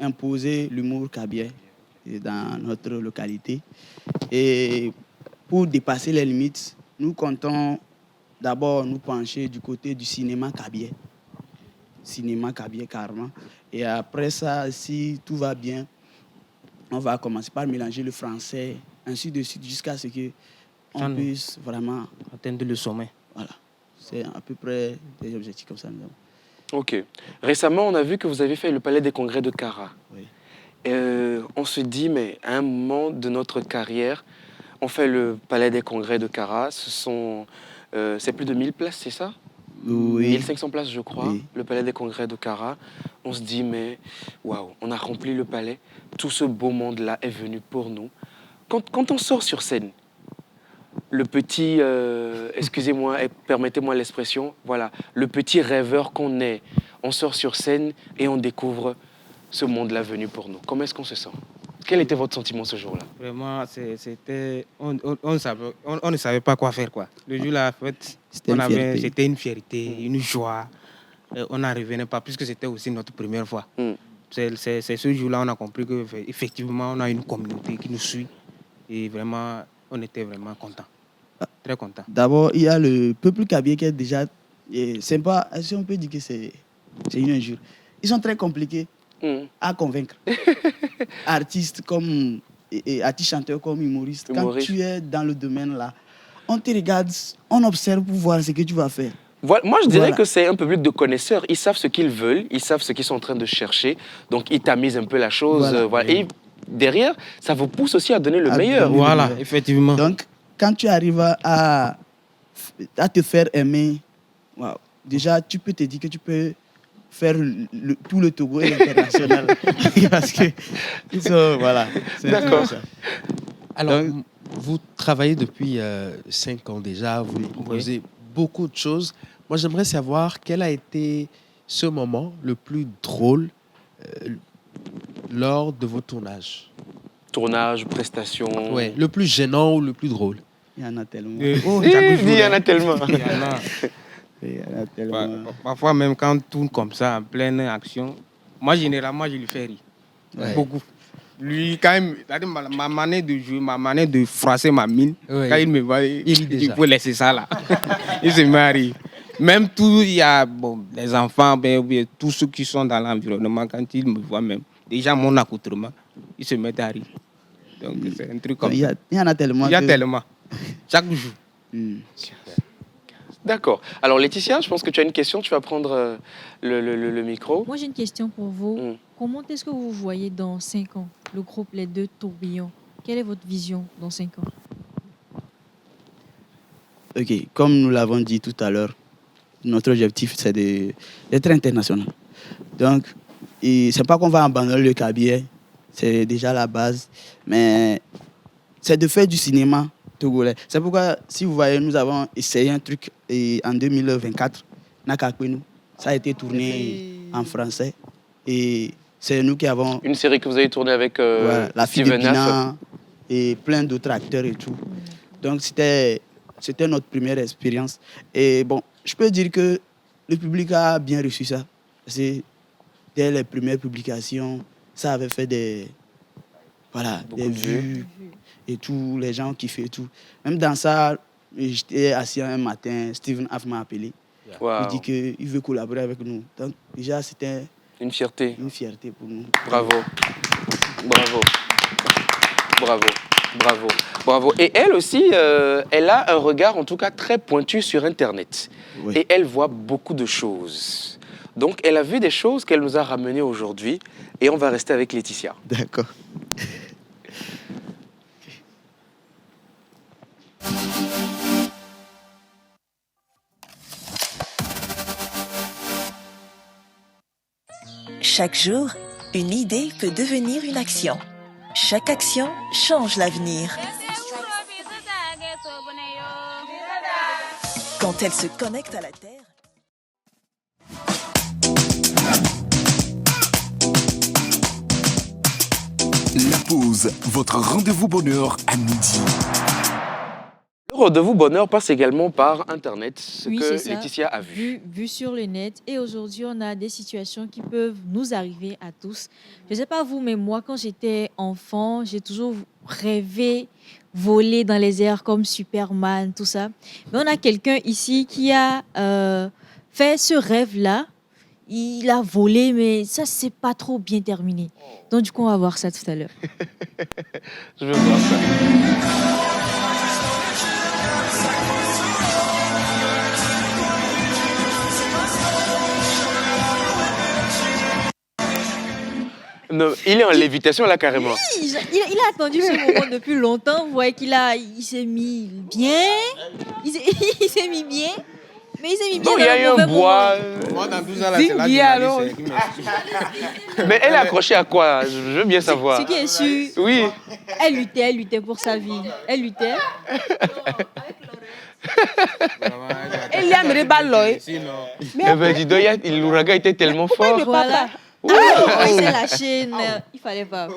imposer l'humour kabyais dans notre localité. Et pour dépasser les limites, nous comptons d'abord nous pencher du côté du cinéma kabyais. Cinéma kabyais carrément. Et après ça, si tout va bien, on va commencer par mélanger le français, ainsi de suite, jusqu'à ce qu'on puisse vraiment atteindre le sommet. Voilà. C'est à peu près des objectifs comme ça. Ok. Récemment, on a vu que vous avez fait le Palais des Congrès de Kara. Oui. On se dit, mais à un moment de notre carrière, on fait le Palais des Congrès de Kara. C'est plus de 1000 places, c'est ça? Oui. 1500 places, je crois, oui. Le Palais des Congrès de Kara. On se dit, mais waouh, on a rempli le palais. Tout ce beau monde-là est venu pour nous. Quand on sort sur scène, le petit, excusez-moi, permettez-moi l'expression, voilà, le petit rêveur qu'on est, on sort sur scène et on découvre ce monde-là venu pour nous. Comment est-ce qu'on se sent? Quel était votre sentiment ce jour-là? Vraiment, on ne savait pas quoi faire, quoi. Le jour-là, en fait, c'était une fierté, une joie. On n'en revenait pas, puisque c'était aussi notre première fois. C'est ce jour-là on a compris qu'effectivement, on a une communauté qui nous suit. Et vraiment, on était vraiment contents. Très contents. D'abord, il y a le peuple kabyais qui est déjà sympa. Si on peut dire que c'est une injure. Ils sont très compliqués à convaincre. Artistes comme artistes chanteurs comme humoristes. Quand tu es dans le domaine là, on te regarde, on observe pour voir ce que tu vas faire. Voilà. Moi, je dirais que c'est un public de connaisseurs. Ils savent ce qu'ils veulent, ils savent ce qu'ils sont en train de chercher. Donc, ils tamisent un peu la chose. Voilà. Et derrière, ça vous pousse aussi à donner le meilleur. Voilà, effectivement. Donc, quand tu arrives à te faire aimer, déjà, tu peux te dire que tu peux faire tout le Togo et l'international. Parce que, voilà. D'accord. Alors, vous travaillez depuis 5 ans déjà, vous proposez beaucoup de choses. Moi, j'aimerais savoir quel a été ce moment le plus drôle lors de vos tournages. tournage, prestation. Ouais, le plus gênant ou le plus drôle? Il y en a tellement. Il y en a tellement. Il y en a tellement. Parfois, même quand on tourne comme ça, en pleine action, moi, généralement, je lui fais rire. Ouais. Beaucoup. Lui, quand même, ma manière de jouer, ma manière de froisser ma mine, Ouais. quand il me voit, il rit dit, déjà. il faut laisser ça là. Il se met à rire. Même tout, il y a les enfants, bien, tous ceux qui sont dans l'environnement, quand ils me voient même, déjà mon accoutrement, ils se mettent à rire. Donc, c'est un truc comme ça. Il y en a tellement. Il y a tellement. Chaque jour. D'accord. Alors Laetitia, je pense que tu as une question, tu vas prendre le micro. Moi, j'ai une question pour vous. Comment est-ce que vous voyez dans 5 ans le groupe Les Deux Tourbillons? Quelle est votre vision dans 5 ans? Ok, comme nous l'avons dit tout à l'heure, notre objectif, c'est d'être international. Donc, c'est pas qu'on va abandonner le cabinet, c'est déjà la base, mais c'est de faire du cinéma togolais. C'est pourquoi, si vous voyez, nous avons essayé un truc en 2024, Nakakwenou. Ça a été tourné en français et c'est nous qui avons... Une série que vous avez tournée avec voilà, la fille de Steven Naff. Bina et plein d'autres acteurs et tout. Donc, c'était notre première expérience. Et bon, je peux dire que le public a bien reçu ça. Dès les premières publications, ça avait fait des vues et tout, les gens kiffaient et tout. Même dans ça, j'étais assis un matin, Steven Naff m'a appelé. Wow. Il dit qu'il veut collaborer avec nous. Donc, déjà, c'était une fierté. Une fierté pour nous. Bravo. Bravo. Bravo. Bravo. Bravo. Et elle aussi, elle a un regard en tout cas très pointu sur Internet. Oui. Et elle voit beaucoup de choses. Donc, elle a vu des choses qu'elle nous a ramenées aujourd'hui. Et on va rester avec Laetitia. D'accord. Chaque jour, une idée peut devenir une action. Chaque action change l'avenir. Quand elle se connecte à la Terre... La pause, votre rendez-vous bonheur à midi. Le rendez-vous bonheur passe également par Internet, ce oui, que Laetitia a vu. Vu sur le net. Et aujourd'hui, on a des situations qui peuvent nous arriver à tous. Je ne sais pas vous, mais moi, quand j'étais enfant, j'ai toujours rêvé voler dans les airs comme Superman, tout ça. Mais on a quelqu'un ici qui a fait ce rêve-là. Il a volé, mais ça, c'est pas trop bien terminé. Donc, du coup, on va voir ça tout à l'heure. Je veux voir ça. Non, il est en lévitation là carrément. Oui, il a attendu ce moment depuis longtemps. Vous voyez il s'est mis bien. Il s'est mis bien. Mais il s'est mis bien. Non, il y a eu un bois. Moi, dans 12 ans, là, c'est là que Mais elle est accrochée à quoi? Je veux bien savoir. Ce qui est sûr. Oui. Elle luttait pour sa vie. Elle luttait. Il y a un ballon. Mais dis donc, l'ouragan était tellement fort. Voilà. Oui. Il s'est lâché. Il fallait pas.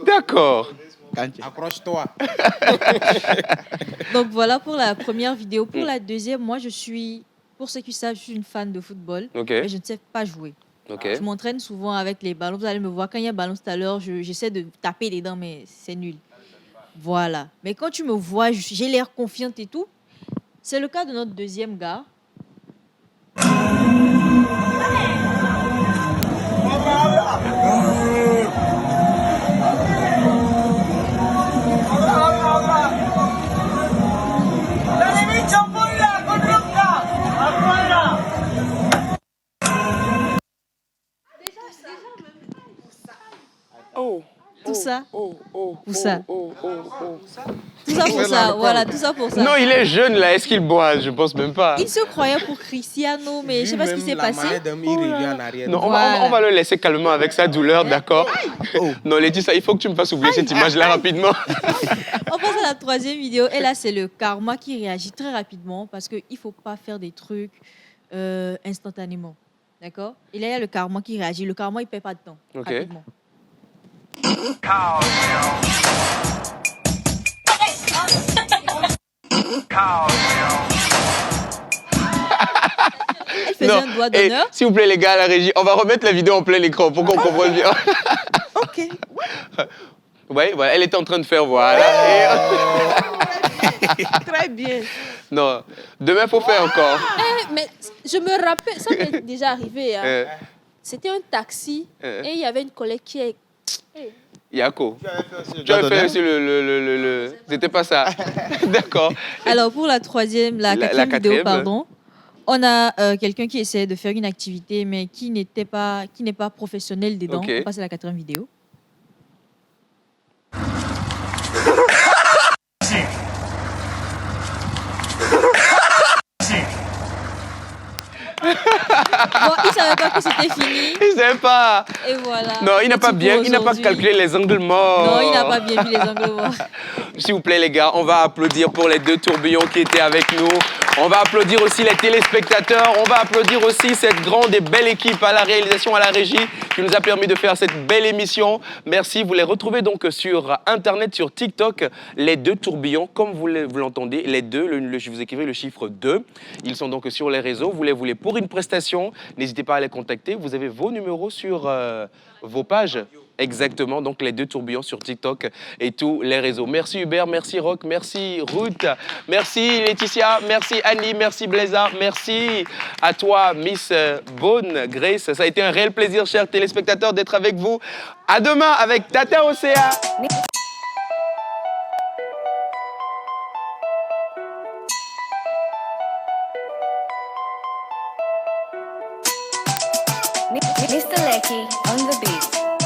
D'accord. Accroche-toi. Donc voilà pour la première vidéo. Pour la deuxième, moi je suis, pour ceux qui savent, je suis une fan de football. Okay. Mais je ne sais pas jouer. Okay. Je m'entraîne souvent avec les ballons. Vous allez me voir, quand il y a un ballon tout à l'heure, j'essaie de taper dedans, mais c'est nul. Voilà. Mais quand tu me vois, j'ai l'air confiante et tout. C'est le cas de notre deuxième gars. Tout ça pour ça. Tout ça pour ça, voilà, tout ça pour ça. Non, il est jeune là, est-ce qu'il boit? Je pense même pas. Il se croyait pour Cristiano, mais je sais pas ce qui s'est passé. Non, on va le laisser calmement avec sa douleur, d'accord? Non, Laetitia, il faut que tu me fasses oublier cette image-là rapidement. On passe à la troisième vidéo. Et là, c'est le karma qui réagit très rapidement parce qu'il ne faut pas faire des trucs instantanément. D'accord? Et là, il y a le karma qui réagit. Le karma, il ne perd pas de temps. Ok. Rapidement. faisait un doigt d'honneur. S'il vous plaît, les gars à la régie, on va remettre la vidéo en plein écran pour qu'on comprenne bien. Ok. Oui, voilà, elle était en train de faire, voilà. Très bien. Non, demain, il faut faire encore. Mais je me rappelle, ça m'est déjà arrivé. Hein. C'était un taxi et il y avait une collègue qui est... Yako, tu avais fait aussi le... C'était pas ça. D'accord. Alors, pour la quatrième vidéo, pardon, on a quelqu'un qui essayait de faire une activité, mais qui n'est pas professionnel dedans. On passe à la quatrième vidéo. Bon, il savait pas que c'était fini. Il savait pas. Et voilà. Non, il n'a pas calculé les angles morts. Non, il n'a pas bien vu les angles morts. S'il vous plaît, les gars, on va applaudir pour les 2 tourbillons qui étaient avec nous. On va applaudir aussi les téléspectateurs. On va applaudir aussi cette grande et belle équipe à la réalisation, à la régie, qui nous a permis de faire cette belle émission. Merci. Vous les retrouvez donc sur Internet, sur TikTok, les 2 tourbillons, comme vous l'entendez, les 2, je vous écrivais le chiffre 2. Ils sont donc sur les réseaux. Vous les voulez pour une prestation, n'hésitez pas à les contacter. Vous avez vos numéros sur vos pages. Exactement, donc les 2 tourbillons sur TikTok et tous les réseaux. Merci Hubert, merci Rock, merci Ruth, merci Laetitia, merci Annie, merci Blaisa, merci à toi Miss Bonne Grace. Ça a été un réel plaisir, chers téléspectateurs, d'être avec vous. À demain avec Tata Océa. Mr. Lecky on the beat.